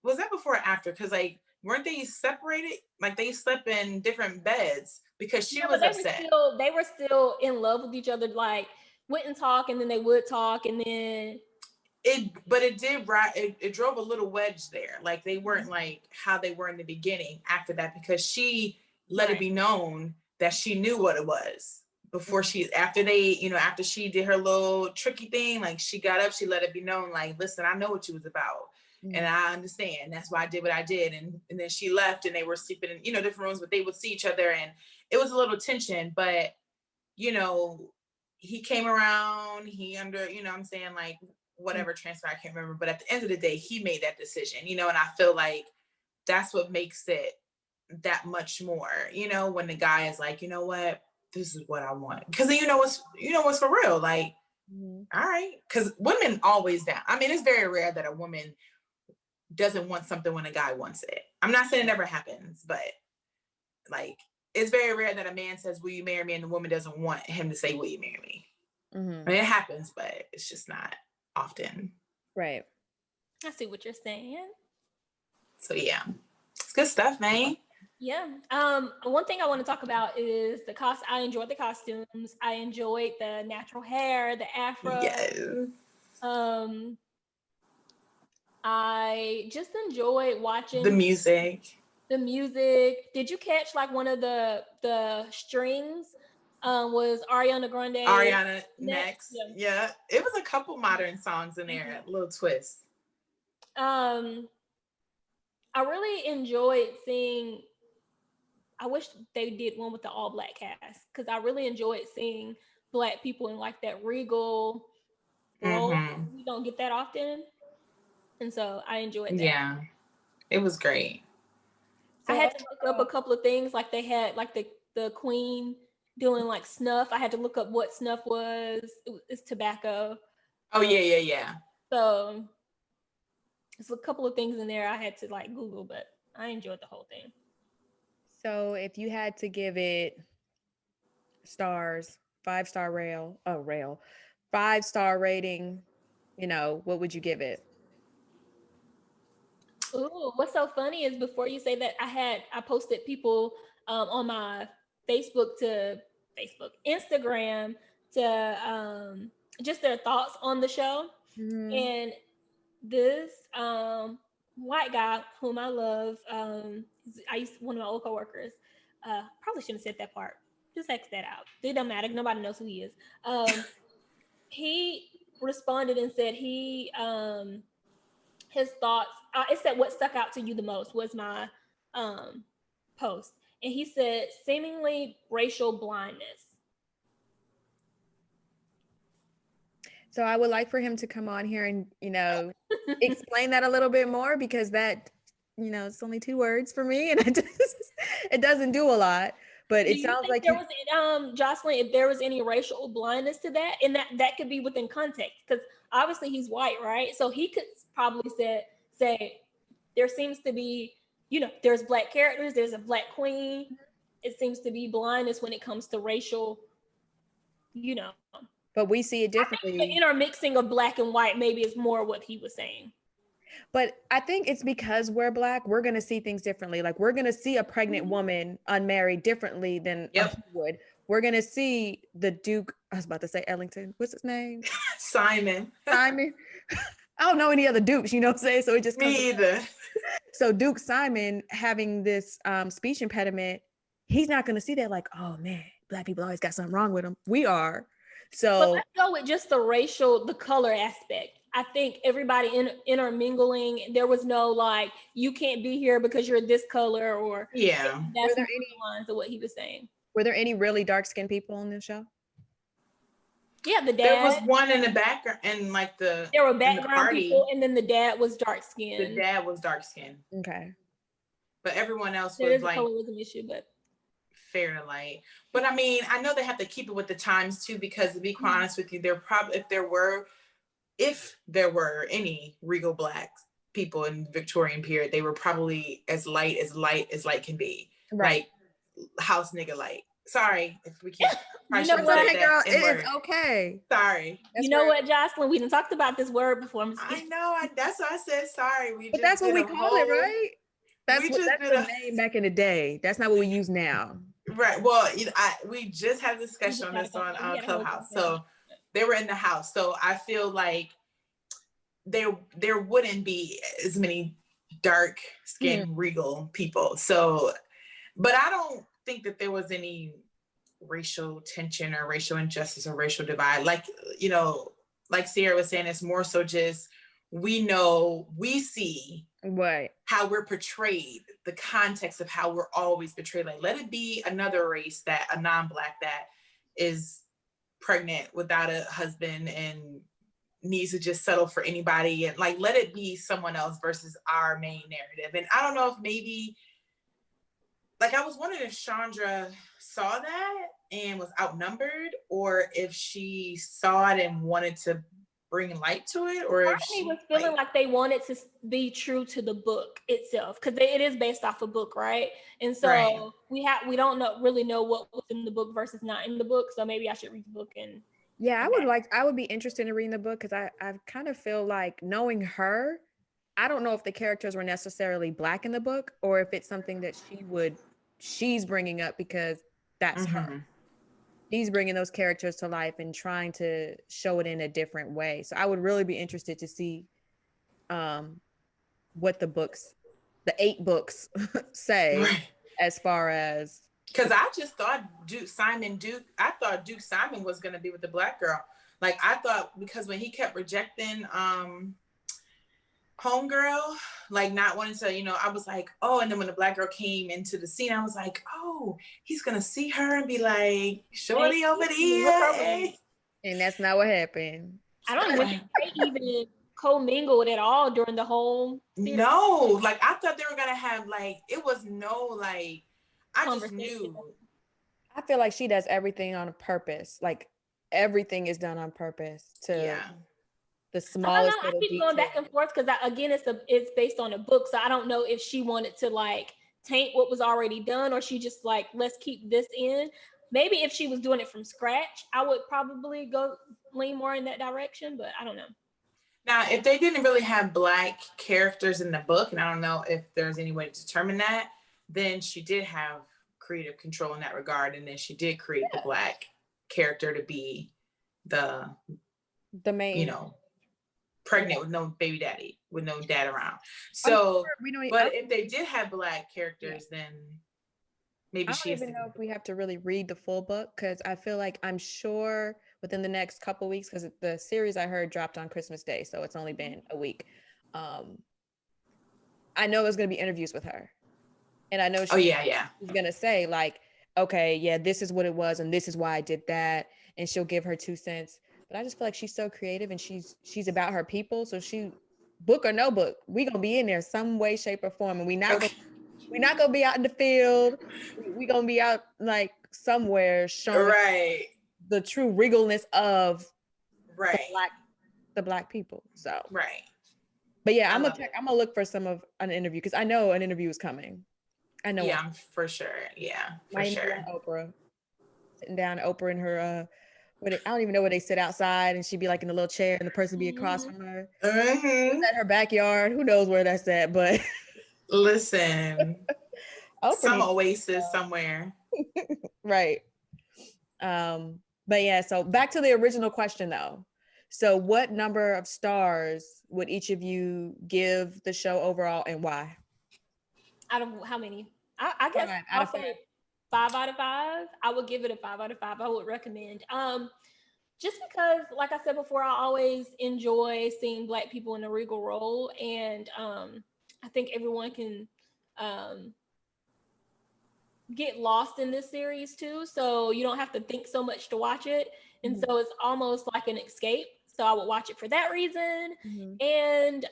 was that before or after? Because, like, weren't they separated? Like, they slept in different beds because she was upset. They were still in love with each other, like, wouldn't talk, and then they would talk, and then it drove a little wedge there. Like, they weren't like how they were in the beginning after that, because she let it be known that she knew what it was before after she did her little tricky thing. Like, she got up, she let it be known, like, listen, I know what you was about. And I understand. That's why I did what I did. And then she left, and they were sleeping in, different rooms, but they would see each other, and it was a little tension. But, he came around, I'm saying, like, whatever transpired, I can't remember. But at the end of the day, he made that decision, and I feel like that's what makes it that much more, when the guy is like, you know what, this is what I want. Because then what's for real. Like, all right. Because women always down. I mean, it's very rare that a woman doesn't want something when a guy wants it. I'm not saying it never happens, but, like, it's very rare that a man says, will you marry me? And the woman doesn't want him to say, will you marry me? I mean, it happens, but it's just not often. Right. I see what you're saying. So yeah, it's good stuff, man. Yeah. One thing I want to talk about is I enjoyed the costumes. I enjoyed the natural hair, the afro. Yes. I just enjoyed watching the music. Did you catch, like, one of the strings was Ariana Grande? Next. Yeah. It was a couple modern songs in there, a little twist. I really enjoyed seeing, I wish they did one with the all black cast, because I really enjoyed seeing Black people in, like, that regal role. We don't get that often. And so I enjoyed that. Yeah, it was great. I had to look up a couple of things. Like, they had, like, the queen doing, like, snuff. I had to look up what snuff was. It's tobacco. Oh, yeah. So there's a couple of things in there I had to, like, Google, but I enjoyed the whole thing. So if you had to give it stars, 5-star 5-star rating, what would you give it? Ooh, what's so funny is, before you say that, I posted people on my Instagram to just their thoughts on the show. And this white guy whom I love, one of my old coworkers, probably shouldn't have said that part. Just X that out. It don't matter. Nobody knows who he is. He responded and said his thoughts, it said, what stuck out to you the most was my post. And he said, seemingly racial blindness. So I would like for him to come on here and, explain that a little bit more, because that, it's only 2 words for me, and it doesn't do a lot. But it sounds like there was, Jocelyn, if there was any racial blindness to that, and that could be within context, because obviously he's white, right? So he could probably say there seems to be, there's Black characters, there's a Black queen. It seems to be blindness when it comes to racial, But we see it differently. I think the intermixing of Black and white maybe is more what he was saying. But I think it's because we're Black, we're going to see things differently. Like, we're going to see a pregnant woman unmarried differently than he would. We're going to see the Duke, I was about to say Ellington. What's his name? Simon. I don't know any other Dukes, you know what I'm saying? So it just Me either. So Duke Simon having this speech impediment, he's not going to see that like, oh man, Black people always got something wrong with them. We are. So but let's go with just the color aspect. I think everybody intermingling. There was no, like, you can't be here because you're this color, or that's were there any lines of what he was saying. Were there any really dark-skinned people on this show? Yeah, the dad. There was one in the background, and like there were background people, and then the dad was dark-skinned. The dad was dark-skinned. Okay. But everyone else was like colorism issue, but fair to light. But I mean, I know they have to keep it with the times too, because to be quite honest with you, they're probably, if there were any regal black people in the Victorian period, they were probably as light as light can be. Right. Like house nigga light. Sorry if we can't. You know what? Okay, girl, it is okay. Sorry. You know what, Jocelyn? We done talked about this word before. I know. That's why I said sorry. But that's what we call it, right? That's the name back in the day. That's not what we use now. Right. Well, we just had a discussion on this on Clubhouse. So they were in the house. So I feel like there wouldn't be as many dark skinned regal people. So, but I don't think that there was any racial tension or racial injustice or racial divide. Like, like Sierra was saying, it's more so just we see how we're portrayed, the context of how we're always portrayed. Like, let it be another race, that a non-black that is pregnant without a husband and needs to just settle for anybody, and like let it be someone else versus our main narrative. And I don't know if maybe, like, I was wondering if Chandra saw that and was outnumbered, or if she saw it and wanted to bring light to it, or if she was feeling like they wanted to be true to the book itself, because it is based off a book, right? And so we don't really know what was in the book versus not in the book. So maybe I should read the book. And yeah, I would be interested in reading the book, because I kind of feel like, knowing her, I don't know if the characters were necessarily black in the book, or if it's something that she's bringing up because that's her. She's bringing those characters to life and trying to show it in a different way. So I would really be interested to see what the 8 books say, as far as, because I just thought Duke Simon was going to be with the black girl. Like, I thought, because when he kept rejecting homegirl, like not wanting to, I was like, oh, and then when the black girl came into the scene, I was like, oh, he's going to see her and be like, shorty over there. And that's not what happened. I don't even think they even co-mingled at all during the whole series. No, like, I thought they were going to have, like, it was no, like, I just knew. I feel like she does everything on purpose. Like, everything is done on purpose to the smallest little I keep going back and forth, because again, it's based on a book, so I don't know if she wanted to like taint what was already done, or she just like, let's keep this in. Maybe if she was doing it from scratch, I would probably lean more in that direction, but I don't know. Now, if they didn't really have black characters in the book, and I don't know if there's any way to determine that, then she did have creative control in that regard, and then she did create the black character to be the main, pregnant with no baby daddy, with no dad around. So, but if they did have black characters, then maybe I don't even know if we have to really read the full book, because I feel like, I'm sure within the next couple weeks, because the series I heard dropped on Christmas Day, so it's only been a week. I know there's going to be interviews with her. And I know she's going to say like, okay, yeah, this is what it was, and this is why I did that. And she'll give her 2 cents. But I just feel like she's so creative, and she's about her people. So book or no book, we going to be in there some way, shape, or form. And we're not going to be out in the field. We're going to be out like somewhere showing the true regalness of the black people. So but yeah, I'm gonna look for an interview, because I know an interview is coming. I know. Yeah, for sure. Yeah, for sure. Oprah sitting down, Oprah in her I don't even know where they sit outside, and she'd be like in a little chair, and the person be across from her. It's at her backyard. Who knows where that's at? But listen, some oasis somewhere. Right. But yeah, so back to the original question though. So what number of stars would each of you give the show overall, and why? Out of how many? I guess I'll say 5 out of 5. I would give it a 5 out of 5. I would recommend. Just because, like I said before, I always enjoy seeing Black people in a regal role, and I think everyone can get lost in this series too. So you don't have to think so much to watch it, and so it's almost like an escape. So I would watch it for that reason, and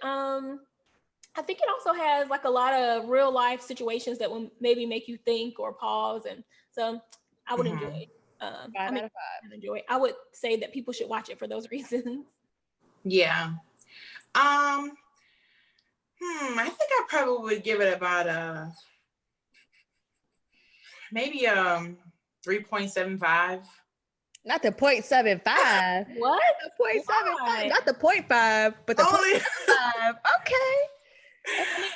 I think it also has like a lot of real life situations that will maybe make you think or pause and So I would enjoy it. 5 out of 5. I enjoy it. I would say that people should watch it for those reasons. Yeah. I think I probably would give it about maybe 3.75. Not the 0.75. What? The 0.75. Why? Not the 0.5, but the Only 0.5. Okay.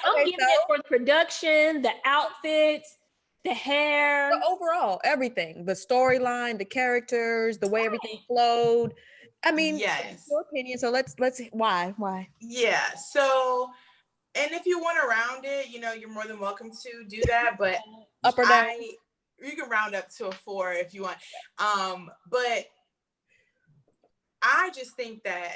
I'm giving it for the production, the outfits, the hair. So overall, everything, the storyline, the characters, the way everything flowed. I mean, yes. your opinion. So let's why? Yeah. So, and if you want to round it, you're more than welcome to do that. But Up or down? you can round up to a 4 if you want. But I just think that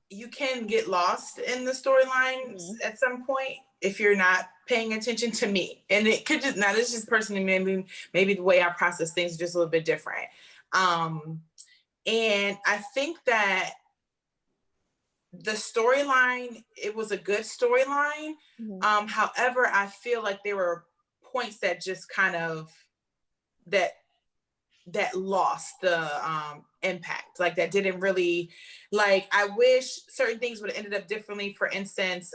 you can get lost in the storylines at some point if you're not paying attention, to me. And it could just, now this is just personally, maybe the way I process things is just a little bit different. And I think that the storyline, it was a good storyline. However, I feel like there were points that just kind of that lost the impact, like that didn't really, like, I wish certain things would have ended up differently. For instance,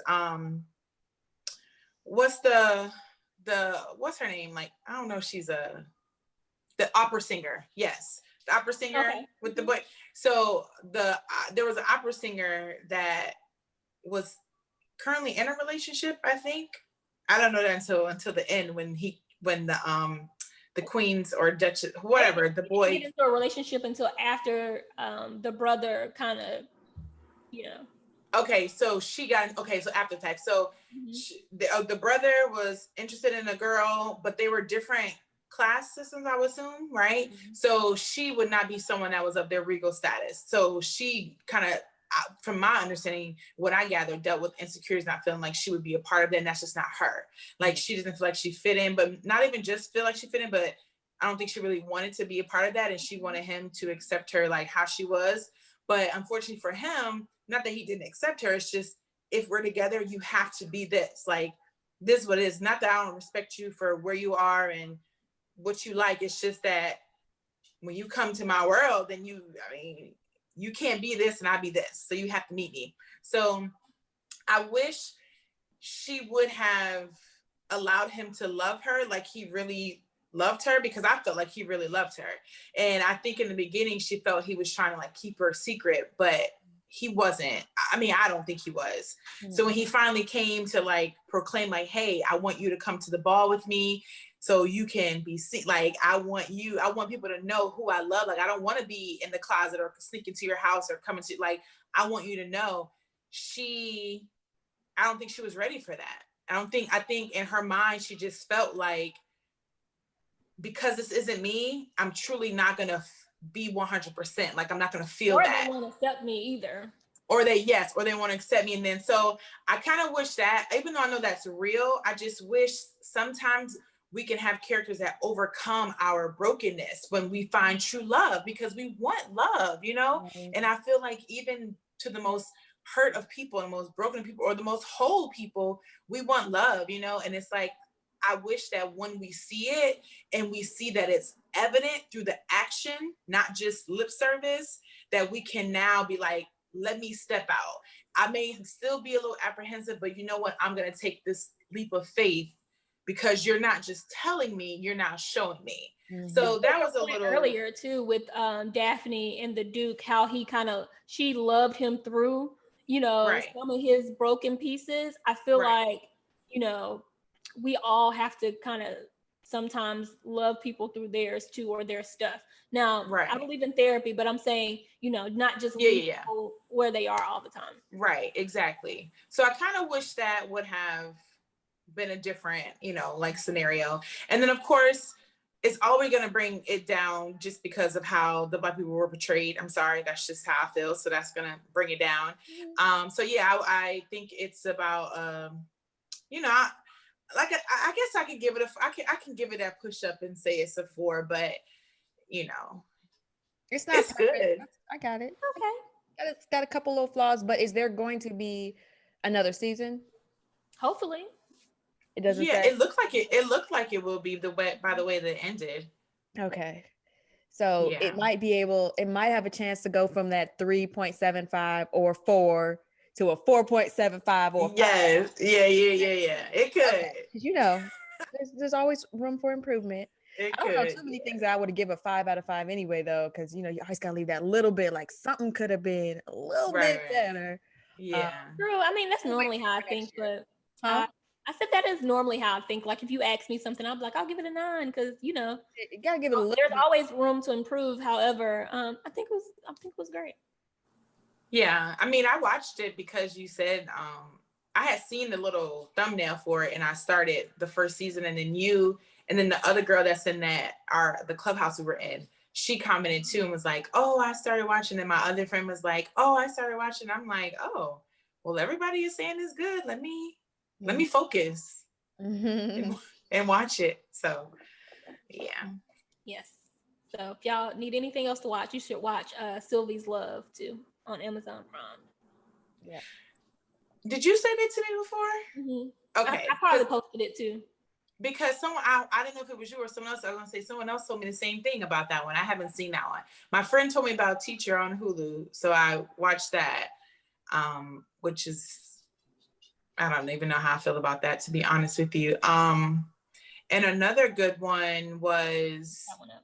what's her name? Like, I don't know, she's the opera singer. Yes, the opera singer with the boy. So there was an opera singer that was currently in a relationship, I think. I don't know that until the end when the queens or duchess, whatever, the boy didn't get into a relationship until after the brother kind of, Okay, so so after that, so the brother was interested in a girl, but they were different class systems, I would assume, right? So she would not be someone that was of their regal status. So she kind of, from my understanding, what I gathered, dealt with insecurities, not feeling like she would be a part of that, and that's just not her. Like, she doesn't feel like she fit in, but not even just feel like she fit in, but I don't think she really wanted to be a part of that, and she wanted him to accept her like how she was. But unfortunately for him, not that he didn't accept her, it's just, if we're together, you have to be this. Like, this is what it is. Not that I don't respect you for where you are and what you like. It's just that when you come to my world, then you can't be this and I be this. So you have to meet me. So I wish she would have allowed him to love her like he really loved her, because I felt like he really loved her. And I think in the beginning, she felt he was trying to like keep her secret, but he wasn't. I mean, I don't think he was. So when he finally came to like proclaim like, hey, I want you to come to the ball with me so you can be seen. Like, I want people to know who I love. Like, I don't want to be in the closet or sneak into your house or come into, like, I want you to know. I don't think she was ready for that. I think in her mind, she just felt like, because this isn't me, I'm truly not going to be 100%. Like, I'm not going to feel that. Or they won't accept me either. Or they won't accept me. And then, so I kind of wish that, even though I know that's real, I just wish sometimes we can have characters that overcome our brokenness when we find true love, because we want love, And I feel like even to the most hurt of people and most broken people, or the most whole people, we want love, And it's like, I wish that when we see it and we see that it's evident through the action, not just lip service, that we can now be like, let me step out. I may still be a little apprehensive, but you know what? I'm going to take this leap of faith, because you're not just telling me, you're now showing me. So that was a little earlier too with Daphne and the Duke, how she loved him through, some of his broken pieces. I feel like, we all have to kind of sometimes love people through theirs too, or their stuff. Now, I believe in therapy, but I'm saying, not just leave people where they are all the time. Right, exactly. So I kind of wish that would have been a different, like, scenario. And then, of course, it's always going to bring it down just because of how the Black people were portrayed. I'm sorry, that's just how I feel. So that's going to bring it down. So yeah, I think it's about, I guess I could give it I can give it that push up and say it's a 4, but it's not it's perfect. good. I got it. Okay. It's got a couple little flaws, but is there going to be another season? Hopefully. It doesn't Yeah, say. it looked like it. It looked like it will be the way by the way that it ended. Okay. So Yeah. it might have a chance to go from that 3.75 or 4 to a 4.75 or 5. Yes. Yeah. It could. Okay. 'Cause there's always room for improvement. It I don't know could. too many things that I would give a 5 out of 5 anyway, though, because you always gotta leave that little bit, like something could have been a little bit Right. better. Yeah. True. I mean, that's We'll wait normally how I for think, next year. but Huh? I said that is normally how I think. Like if you ask me something, I'll be like, I'll give it a 9 because You gotta give it a little there's bit. always room to improve. However, I think it was great. Yeah. I mean, I watched it because you said I had seen the little thumbnail for it and I started the first season, and then you and then the other girl that's in the Clubhouse we were in, she commented too and was like, "Oh, I started watching." And my other friend was like, "Oh, I started watching." I'm like, "Oh, well, everybody is saying it's good. Let me focus and watch it." So yeah. Yes. So if y'all need anything else to watch, you should watch Sylvie's Love too on Amazon Prime. Yeah. Did you say that to me before? Mm-hmm. Okay. I probably posted it too. Because I didn't know if it was you or someone else. I was gonna say someone else told me the same thing about that one. I haven't seen that one. My friend told me about Teacher on Hulu, so I watched that. Which is, I don't even know how I feel about that, to be honest with you. And another good one was, That one up.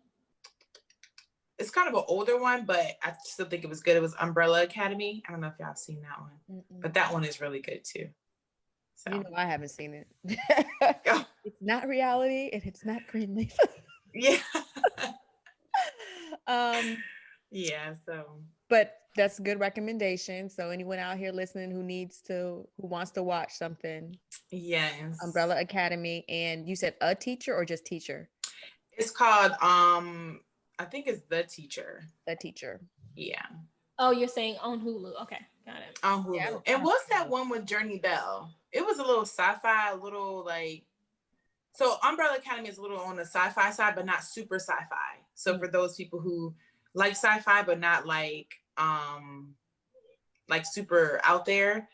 it's kind of an older one, but I still think it was good. It was Umbrella Academy. I don't know if y'all have seen that one, but that one is really good too. So. I haven't seen it. Oh. It's not reality and it's not friendly. Yeah. Yeah, so. But that's a good recommendation. So anyone out here listening who wants to watch something. Yes. Umbrella Academy. And you said a teacher or just teacher? It's called I think it's The Teacher. The Teacher. Yeah. Oh, you're saying on Hulu. Okay, got it. On Hulu. Yeah, and what's that one with Journey Bell? It was a little sci-fi, a little like, so Umbrella Academy is a little on the sci-fi side, but not super sci-fi. So for those people who like sci-fi, but not like super out there,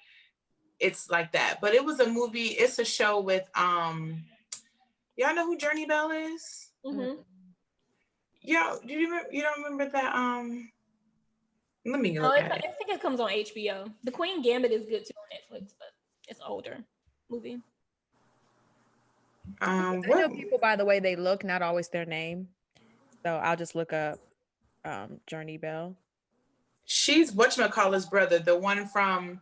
it's like that. But it was a movie, it's a show with y'all know who Journey Bell is? Mm-hmm. Yeah, you don't remember that let me look at it. I think it comes on HBO. The Queen Gambit is good too on Netflix, but it's an older movie. I know people by the way they look, not always their name. So I'll just look up Journey Bell. She's whatchamacallit's brother, the one from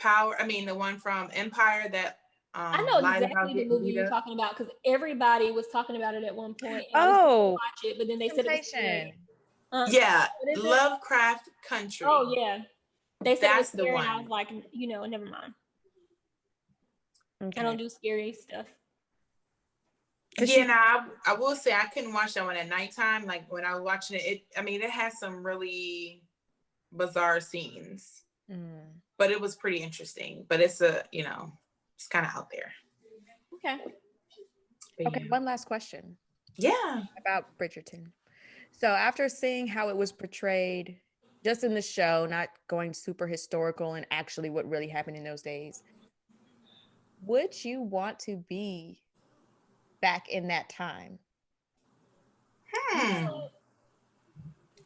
the one from Empire that I know exactly the movie you're talking about because everybody was talking about it at one point. And I was going to watch it, but then they said it was scary. Yeah, Lovecraft Country. Oh yeah, they said that's it was scary, the one. and I was like, never mind. Okay. I don't do scary stuff. Yeah, now I will say I couldn't watch that one at nighttime. Like when I was watching it, it has some really bizarre scenes, but it was pretty interesting. But it's it's kind of out there. Okay. Okay. One last question. Yeah. About Bridgerton. So after seeing how it was portrayed just in the show, not going super historical and actually what really happened in those days, would you want to be back in that time?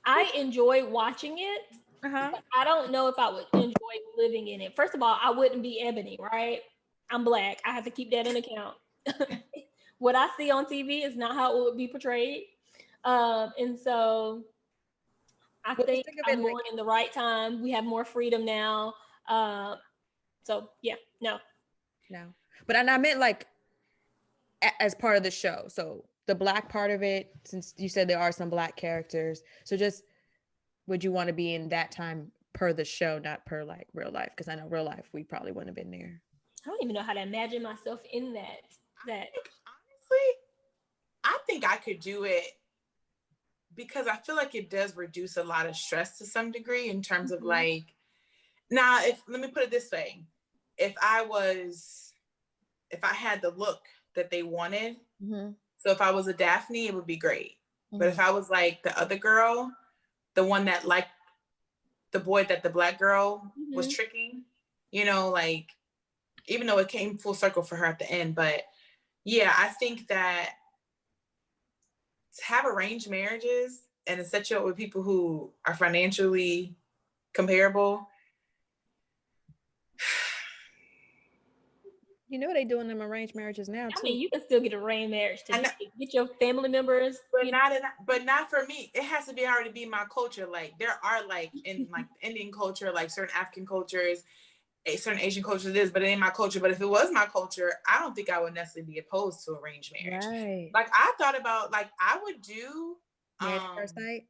I enjoy watching it. But I don't know if I would enjoy living in it. First of all, I wouldn't be Ebony, right? I'm Black. I have to keep that in account. What I see on TV is not how it would be portrayed. And so I think I'm born in the right time. We have more freedom now. So yeah, no. But I meant like as part of the show. So the Black part of it, since you said there are some Black characters. So just, would you want to be in that time per the show, not per like real life? Because I know real life, we probably wouldn't have been there. I don't even know how to imagine myself in that. Honestly, I think I could do it because I feel like it does reduce a lot of stress to some degree in terms of like, now, let me put it this way. If I had the look that they wanted, so if I was a Daphne, it would be great. But if I was like the other girl, the one that liked the boy that the Black girl was tricking, like, even though it came full circle for her at the end, but Yeah, I think that to have arranged marriages and to set you up with people who are financially comparable. You know they doing them arranged marriages now too. I mean, you can still get arranged marriage to get your family members, but not for me. It has to be already be my culture. Like there are like in like Indian culture, like certain African cultures, a certain Asian culture it is, but it ain't my culture. But if it was my culture, I don't think I would necessarily be opposed to arranged marriage. Right. Like I thought about like I would do Married at first sight.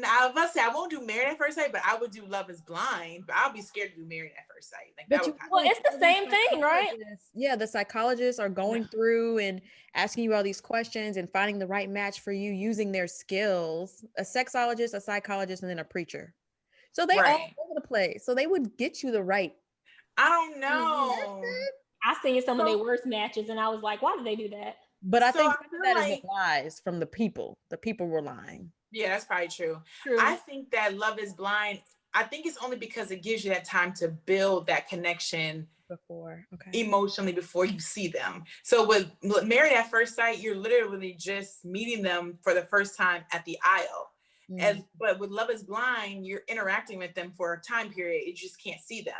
I was about to say I won't do Married at First Sight, but I would do Love Is Blind. But I'll be scared to do Married at First Sight. Like that well, it's the same thing, right? Yeah, the psychologists are going through and asking you all these questions and finding the right match for you using their skills. A sexologist, a psychologist, and then a preacher. So they all over the place. So they would get you the right. I don't know. I seen some of their worst matches, and I was like, why did they do that? But I think that is the lies from the people. The people were lying. Yeah, that's probably true. I think that Love Is Blind, I think it's only because it gives you that time to build that connection emotionally before you see them. So with Married at First Sight, you're literally just meeting them for the first time at the aisle. But with Love Is Blind, you're interacting with them for a time period. You just can't see them.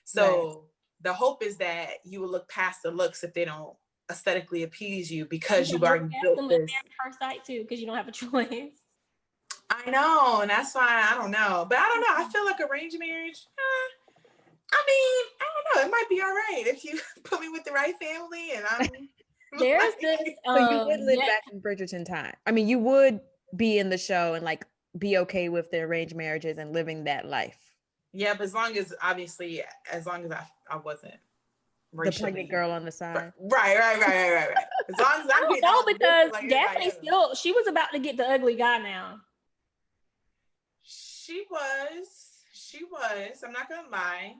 So the hope is that you will look past the looks if they don't aesthetically appease you because you've already built this. Married at First Sight too, because you don't have a choice. I know, and that's why I don't know. But I don't know. I feel like arranged marriage, I mean, I don't know. It might be all right if you put me with the right family and I'm there's this so you would live back in Bridgerton time. I mean, you would be in the show and like be okay with the arranged marriages and living that life. Yeah, but as long as I wasn't racially. The pregnant girl on the side. Right. As long as I'm no, because like Daphne she was about to get the ugly guy now. She was. I'm not gonna lie.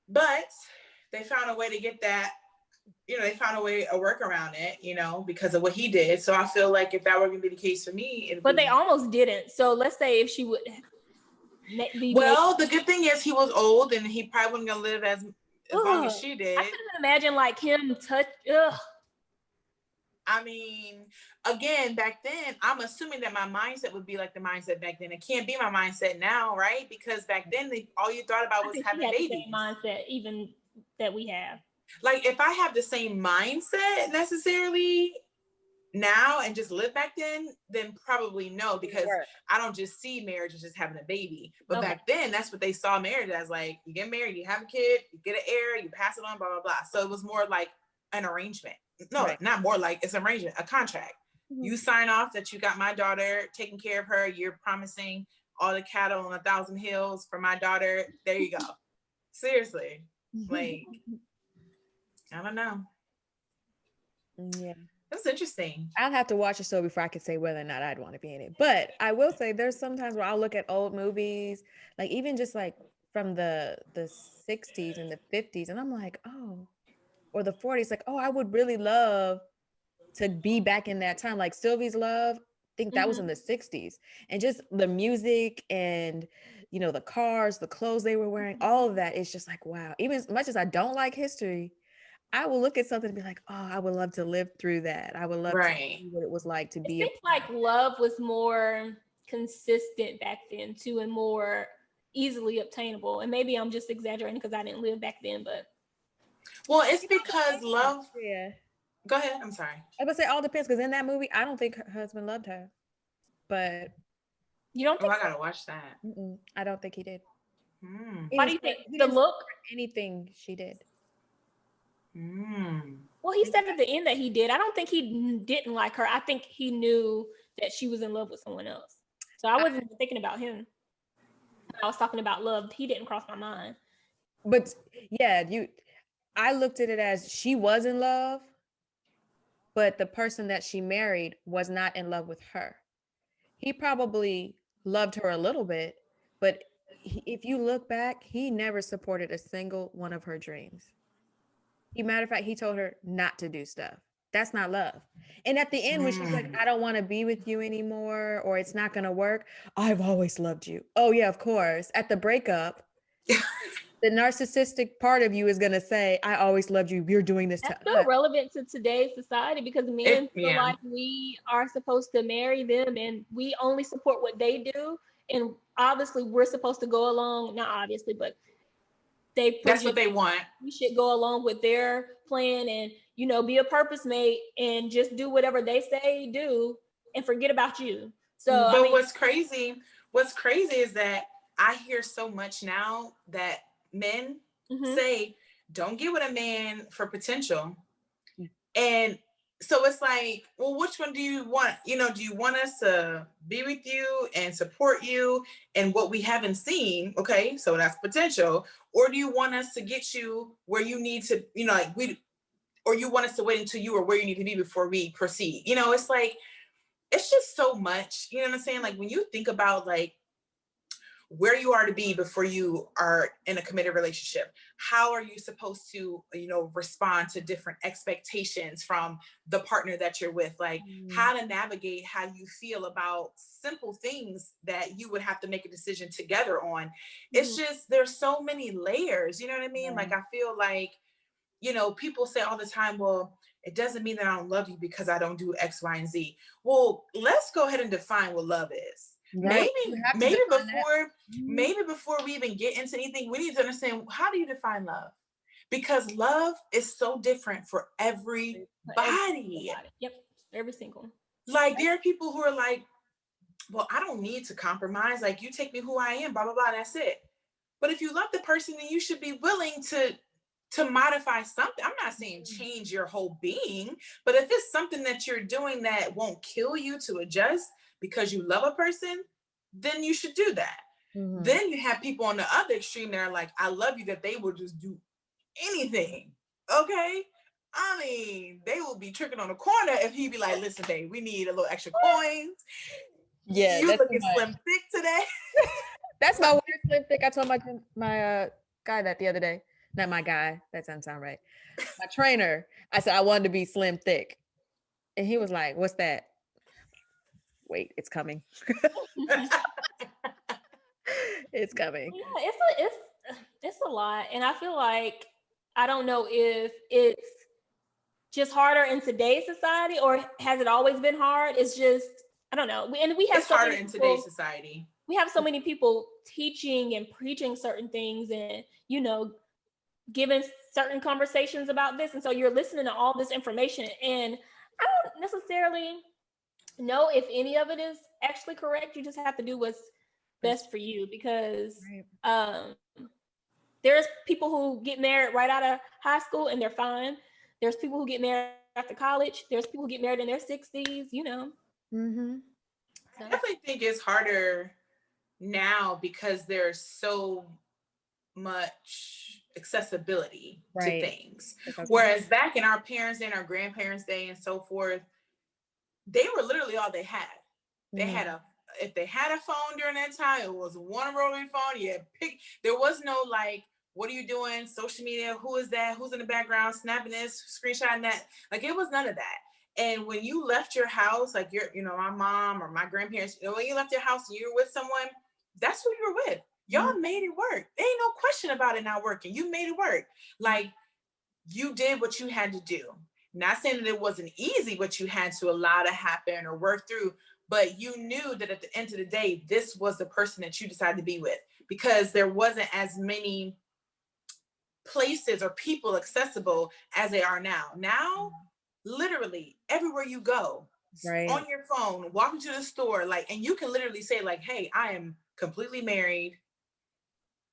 But they found a way to get that. They found a work around it. Because of what he did. So I feel like if that were gonna be the case for me, they almost didn't. So let's say if she would. The good thing is he was old and he probably wasn't gonna live as long as she did. I couldn't imagine like him touch. I mean, again, back then, I'm assuming that my mindset would be like the mindset back then. It can't be my mindset now, right? Because back then, all you thought about was having babies. The same mindset, even that we have. Like, if I have the same mindset necessarily now and just live back then probably no, because I don't just see marriage as just having a baby. But back then, that's what they saw marriage as. Like, you get married, you have a kid, you get an heir, you pass it on, blah, blah, blah. So it was more like an arrangement. No, not more like it's an arrangement, a contract. Mm-hmm. You sign off that you got my daughter, taking care of her. You're promising all the cattle on 1,000 hills for my daughter. There you go. Seriously. Like, I don't know. Yeah. That's interesting. I'll have to watch the show before I can say whether or not I'd want to be in it. But I will say there's sometimes where I'll look at old movies, like even just like from the 60s and the 50s, and I'm like, oh, or the 40s, like, oh, I would really love to be back in that time. Like Sylvie's Love, I think that was in the 60s. And just the music and, the cars, the clothes they were wearing, all of that is just like, wow. Even as much as I don't like history, I will look at something and be like, oh, I would love to live through that. I would love to see what it was like to be. It seems like love was more consistent back then too, and more easily obtainable. And maybe I'm just exaggerating because I didn't live back then, but. Well, it's because love. Yeah. Go ahead. I'm sorry. I would say all depends, because in that movie, I don't think her husband loved her. But you don't think I gotta watch that. I don't think he did. Why do you think the look? Anything she did. Well, he said at the end that he did. I don't think he didn't like her. I think he knew that she was in love with someone else. So I wasn't thinking about him. I was talking about love. He didn't cross my mind. But yeah, I looked at it as she was in love, but the person that she married was not in love with her. He probably loved her a little bit, but if you look back, he never supported a single one of her dreams. Matter of fact, he told her not to do stuff. That's not love. And at the end, when she's like, I don't want to be with you anymore, or it's not going to work, I've always loved you. Oh yeah, of course. At the breakup, the narcissistic part of you is going to say, I always loved you. You're doing this That's to still us. relevant to today's society because men feel like we are supposed to marry them and we only support what they do. And obviously we're supposed to go along, not obviously, but that's what they want. We should go along with their plan and, you know, be a purpose mate and just do whatever they say do and forget about you. So, but what's crazy is that I hear so much now that men say, don't get with a man for potential. And so it's like, well, which one do you want? You know, do you want us to be with you and support you and what we haven't seen? Okay, so that's potential. Or do you want us to get you where you need to, you know, like or you want us to wait until you are where you need to be before we proceed? You know, it's like, it's just so much, you know what I'm saying? Like when you think about like where you are to be before you are in a committed relationship, how are you supposed to, you know, respond to different expectations from the partner that you're with? Like how to navigate how you feel about simple things that you would have to make a decision together on. It's just, there's so many layers, you know what I mean? Like I feel like, you know, people say all the time, well, it doesn't mean that I don't love you because I don't do X, Y, and Z. Well, let's go ahead and define what love is. Right. Maybe before we even get into anything, we need to understand, how do you define love? Because love is so different for everybody. Yep, every single. Like there are people who are like, well, I don't need to compromise. Like you take me who I am, blah, blah, blah, that's it. But if you love the person, then you should be willing to modify something. I'm not saying change your whole being, but if it's something that you're doing that won't kill you to adjust because you love a person, then you should do that. Then you have people on the other extreme that are like, I love you, that they will just do anything. Okay. I mean, they will be tricking on the corner if he'd be like, listen, babe, we need a little extra coins. Yeah. You looking slim thick today. That's my word, slim thick. I told my guy that the other day. Not my guy. That doesn't sound right. My trainer. I said I wanted to be slim thick, and he was like, "What's that?" Wait, it's coming. It's coming. Yeah, it's a lot, and I feel like I don't know if it's just harder in today's society or has it always been hard. It's just, I don't know. We have it's so harder in today's society. We have so many people teaching and preaching certain things, and you know, giving certain conversations about this, and so you're listening to all this information, and I don't necessarily know if any of it is actually correct. You just have to do what's best for you, because there's people who get married right out of high school and they're fine. There's people who get married after college. There's people who get married in their 60s, you know. I definitely think it's harder now because there's so much accessibility to things. Whereas back in our parents' day and our grandparents' day and so forth, they were literally all they had. They had if they had a phone during that time, it was one rotary phone. There was no like, what are you doing? Social media, who is that? Who's in the background? Snapping this, screenshotting that. Like it was none of that. And when you left your house, like my mom or my grandparents, when you left your house and you were with someone, that's who you were with. Y'all made it work. There ain't no question about it not working. You made it work. Like you did what you had to do. Not saying that it wasn't easy, what you had to allow to happen or work through, but you knew that at the end of the day, this was the person that you decided to be with, because there wasn't as many places or people accessible as they are now. Now, literally everywhere you go, on your phone, walking to the store, like, and you can literally say like, hey, I am completely married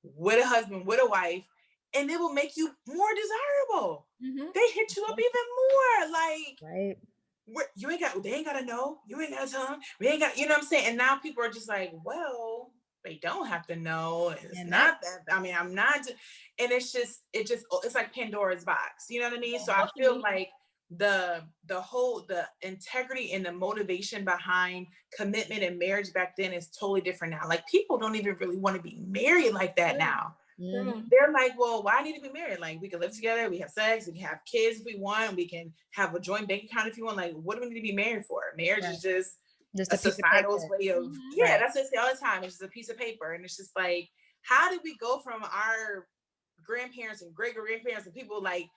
with a husband, with a wife, and it will make you more desirable. They hit you up even more, like, they ain't gotta know, you ain't gotta tell them, we ain't got, you know what I'm saying? And now people are just like, well, they don't have to know. It's not that, I mean, I'm not, and it's like Pandora's box, you know what I mean? So I feel like the integrity and the motivation behind commitment and marriage back then is totally different now. Like people don't even really want to be married like that now. They're like, well, why need to be married? Like we can live together, we have sex, we can have kids if we want, we can have a joint bank account if you want. Like, what do we need to be married for? Marriage is just a societal way of, that's what I say all the time. It's just a piece of paper. And it's just like, how did we go from our grandparents and great grandparents and people like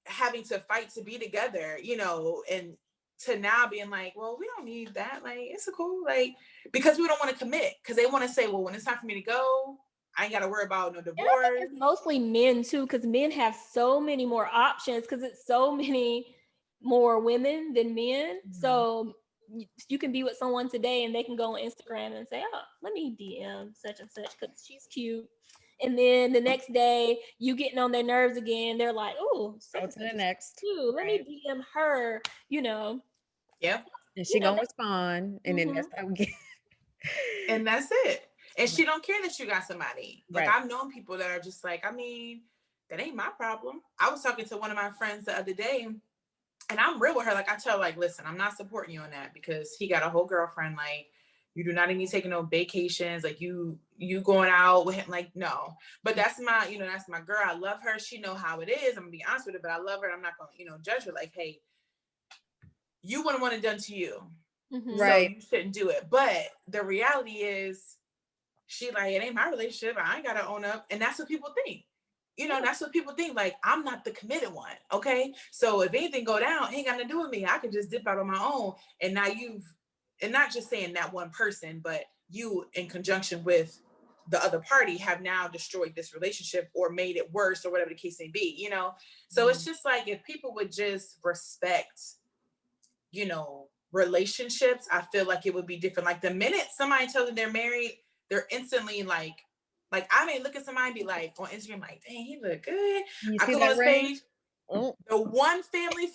having to fight to be together, you know, and to now being like, well, we don't need that. Like, it's a cool, like, because we don't want to commit, because they want to say, well, when it's time for me to go, I ain't got to worry about no divorce. And I think it's mostly men too, because men have so many more options, because it's so many more women than men. Mm-hmm. So you can be with someone today and they can go on Instagram and say, oh, let me DM such and such because she's cute. And then the next day you getting on their nerves again. They're like, oh, go to the next. Let me DM her, you know. Yep. And she gonna respond. And then that's how we get. And that's it. And she don't care that you got somebody. Like, I've known people that are just like, I mean, that ain't my problem. I was talking to one of my friends the other day, and I'm real with her. Like, I tell her, like, listen, I'm not supporting you on that, because he got a whole girlfriend. Like, you do not need taking no vacations. Like, you going out with him. Like, no. But that's my, you know, that's my girl. I love her. She know how it is. I'm gonna be honest with her, but I love her. I'm not gonna, you know, judge her. Like, hey, you wouldn't want it done to you. Mm-hmm. Right. So you shouldn't do it. But the reality is, she like, it ain't my relationship. I ain't gotta own up. And that's what people think. You know, that's what people think. Like, I'm not the committed one. Okay. So if anything go down, it ain't got to do with me. I could just dip out on my own. And now and not just saying that one person, but you in conjunction with the other party have now destroyed this relationship or made it worse, or whatever the case may be, you know? So it's just like, if people would just respect, you know, relationships, I feel like it would be different. Like, the minute somebody tells them they're married, they're instantly like I may look at somebody and be like on Instagram, like, dang, he look good. I click on his page. Oh. The one family,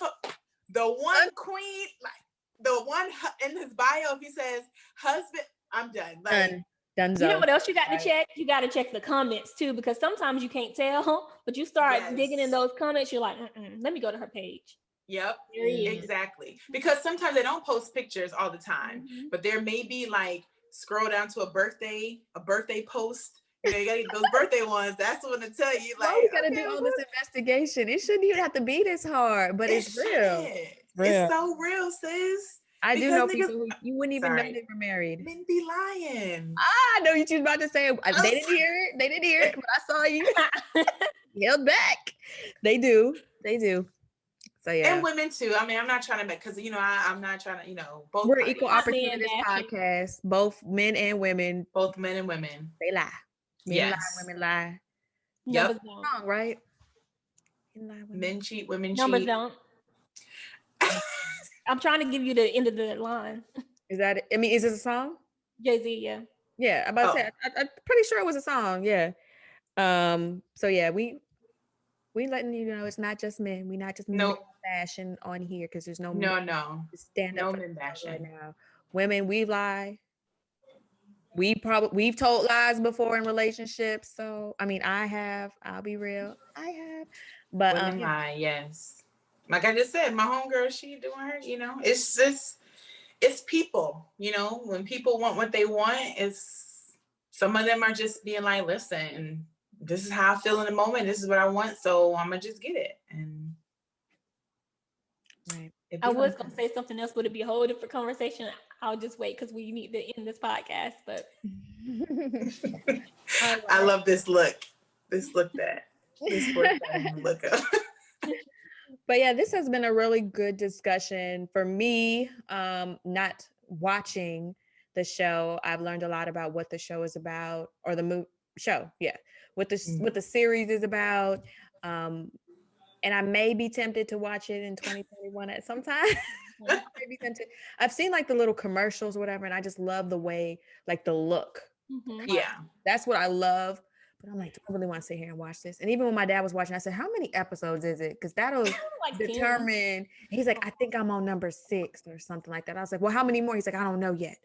the one queen, like the one in his bio, if he says husband, I'm done. Like, done. You know what else you got to check? You got to check the comments too, because sometimes you can't tell, but you start digging in those comments. You're like, let me go to her page. Yep, exactly. Because sometimes they don't post pictures all the time, but there may be like, scroll down to a birthday post. You know, you gotta get those birthday ones. That's the one to tell you, like, you gotta do all this investigation. It shouldn't even have to be this hard, but it's real. It's so real, sis. I do know people who you wouldn't even know they were married. Men be lying. I know you was about to say they didn't hear it. They didn't hear it, but I saw you held back. They do. So yeah. And women too. I mean, I'm not trying to make, because, you know, I'm not trying to, you know, both. We're equal opportunity this podcast. Both men and women. Both men and women. They lie. Men lie, women lie. Yep. Wrong, right? Men cheat, women Numbers cheat. Don't. I'm trying to give you the end of the line. Is that it? I mean, is it a song? Jay-Z, yeah. Yeah, I'm about to say, I'm pretty sure it was a song, yeah. So yeah, we letting you know it's not just men. We not just men bashing on here, because there's no stand up men bashing right now. Women, we lie. We've told lies before in relationships. So I mean, I'll be real, I have. But women lie, yes. Like I just said, my homegirl, she doing her, you know, it's just, it's people, you know, when people want what they want, it's, some of them are just being like, listen, this is how I feel in the moment. This is what I want. So I'm going to just get it. And I was going to say something else, but it'd be a whole different conversation. I'll just wait, because we need to end this podcast. But I love this look. This look up. But yeah, this has been a really good discussion for me. Not watching the show, I've learned a lot about what the show is about, or the show. Yeah. What the series is about. And I may be tempted to watch it in 2021 at some time. I may be tempted. I've seen like the little commercials or whatever, and I just love the way, like the look. Yeah. That's what I love. But I'm like, do I really want to sit here and watch this? And even when my dad was watching, I said, how many episodes is it? Because that'll like determine. He's like, I think I'm on number 6 or something like that. I was like, well, how many more? He's like, I don't know yet.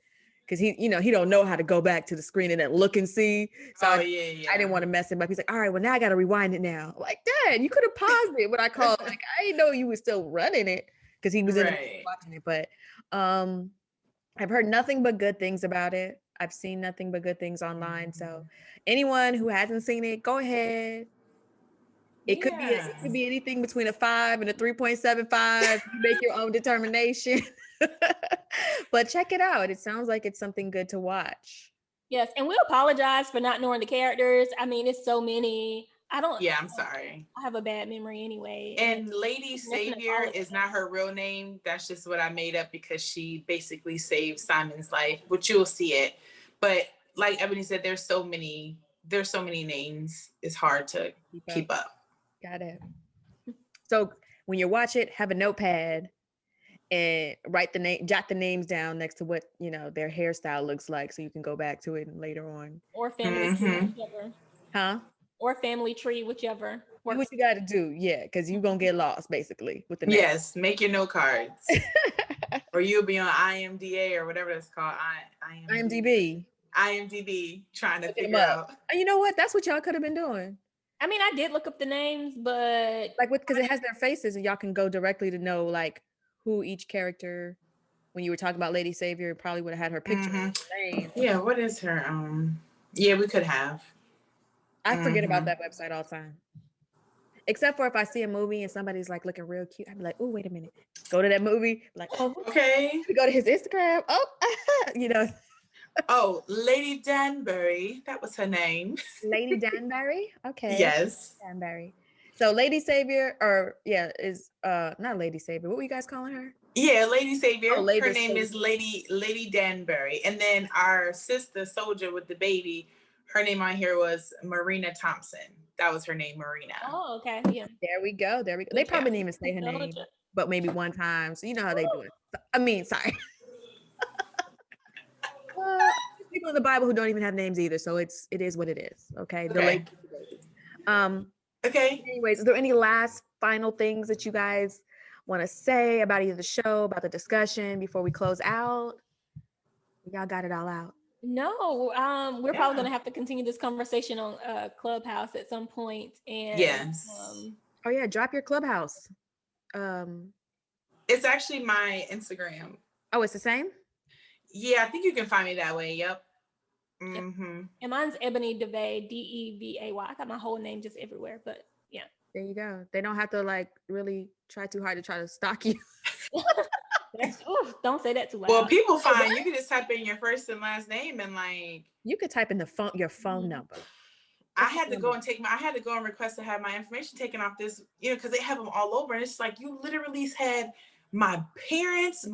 Because he don't know how to go back to the screen and then look and see. So I didn't want to mess him up. He's like, all right, well, now I got to rewind it now. I'm like, Dad, you could have paused it when I called. Like, I didn't know you were still running it, because he was in the watching it. But I've heard nothing but good things about it. I've seen nothing but good things online. So anyone who hasn't seen it, go ahead. It could be anything between a 5 and a 3.75. You make your own determination. But check it out. It sounds like it's something good to watch. Yes, and we apologize for not knowing the characters. I mean, it's so many I don't. Yeah, I'm sorry. I have a bad memory anyway. And Lady Savior is not her real name. That's just what I made up because she basically saved Simon's life, which you'll see it. But like Ebony said, there's so many names. It's hard to keep up. Got it. So when you watch it, have a notepad and jot the names down next to what, their hairstyle looks like, so you can go back to it later on. Or family tree, whichever. Huh? Or family tree, whichever. Do what you got to do, yeah, because you're going to get lost, basically, with the names. Yes, make your note cards. Or you'll be on IMDA or whatever it's called. IMDb, trying to figure out. And you know what? That's what y'all could have been doing. I mean, I did look up the names, but... because it has their faces, and y'all can go directly to know, who each character... When you were talking about Lady Savior, probably would have had her picture. Yeah, what is her? Yeah, we could have. I forget about that website all the time. Except for if I see a movie and somebody's looking real cute, I'd be like, oh, wait a minute. Go to that movie. Oh, okay. Go to his Instagram. Oh, Oh, Lady Danbury. That was her name. Lady Danbury? Okay. Yes. Danbury. So Lady Savior, is not Lady Savior. What were you guys calling her? Yeah, Lady Savior. Oh, her name is Lady Danbury. And then our sister soldier with the baby, her name on here was Marina Thompson. That was her name, Marina. Oh, okay. Yeah. There we go. They probably didn't even say her name, but maybe one time. So you know how they do it. I mean, sorry. People in the Bible who don't even have names either. So it is what it is. Okay. Okay. Anyways, is there any last final things that you guys want to say about either the show, about the discussion before we close out? Y'all got it all out. No, we're probably going to have to continue this conversation on Clubhouse at some point. And yes. Oh yeah, drop your Clubhouse. It's actually my Instagram. Oh, it's the same? Yeah, I think you can find me that way. Yep. Mm-hmm. And mine's Ebony DeVay, DEVAY. I got my whole name just everywhere, but yeah. There you go. They don't have to really try too hard to try to stalk you. Don't say that too loud. Well, people find you can just type in your first and last name and you could type in your phone number. I had to go and request to have my information taken off this, because they have them all over, and it's you literally had my parents,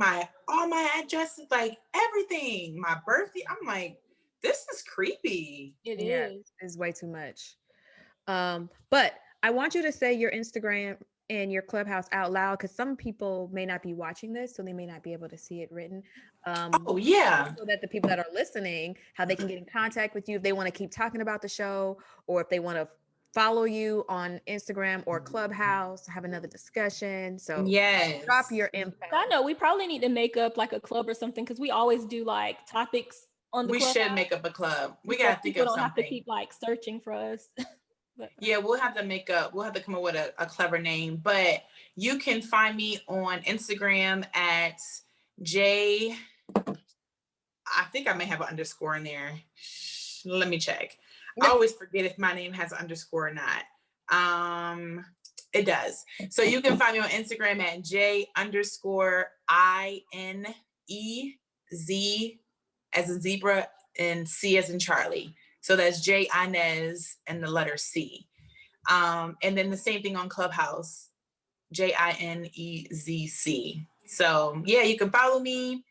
all my addresses, everything, my birthday. I'm like, this is creepy. It is. It's way too much. But I want you to say your Instagram and your Clubhouse out loud, because some people may not be watching this, so they may not be able to see it written. Oh yeah. So that the people that are listening, how they can get in contact with you if they want to keep talking about the show, or if they want to follow you on Instagram or Clubhouse, have another discussion. So yes, drop your info. I know we probably need to make up a club or something, because we always do topics on the Clubhouse. We should make up a club. We gotta think of something. People don't have to keep searching for us. But, yeah, we'll have to come up with a clever name. But you can find me on Instagram at J. I think I may have an underscore in there. Let me check. I always forget if my name has an underscore or not. It does. So you can find me on Instagram at J_INEZ as in zebra and C as in Charlie. So that's J Inez and the letter C. And then the same thing on Clubhouse, JINEZC. So yeah, you can follow me.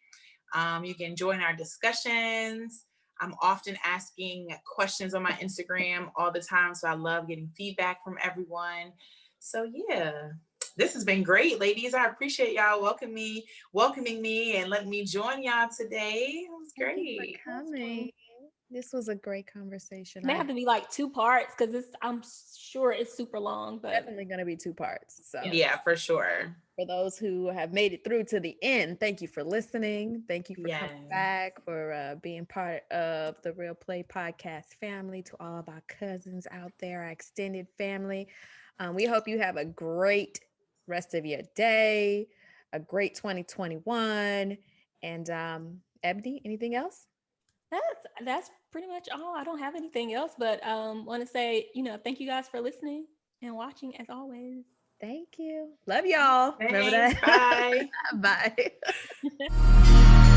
You can join our discussions. I'm often asking questions on my Instagram all the time. So I love getting feedback from everyone. So yeah, this has been great, ladies. I appreciate y'all welcoming me and letting me join y'all today. It was great. Thank you for coming. This was a great conversation. It may have to be 2 parts, because I'm sure it's super long, but definitely going to be 2 parts. So yeah, for sure. For those who have made it through to the end, thank you for listening. Thank you for coming back, for being part of the Real Play Podcast family. To all of our cousins out there, our extended family, we hope you have a great rest of your day, a great 2021. And Ebony, anything else? That's pretty much all. I don't have anything else, but want to say, thank you guys for listening and watching as always. Thank you. Love y'all. Thanks, Remember that? Bye. Bye.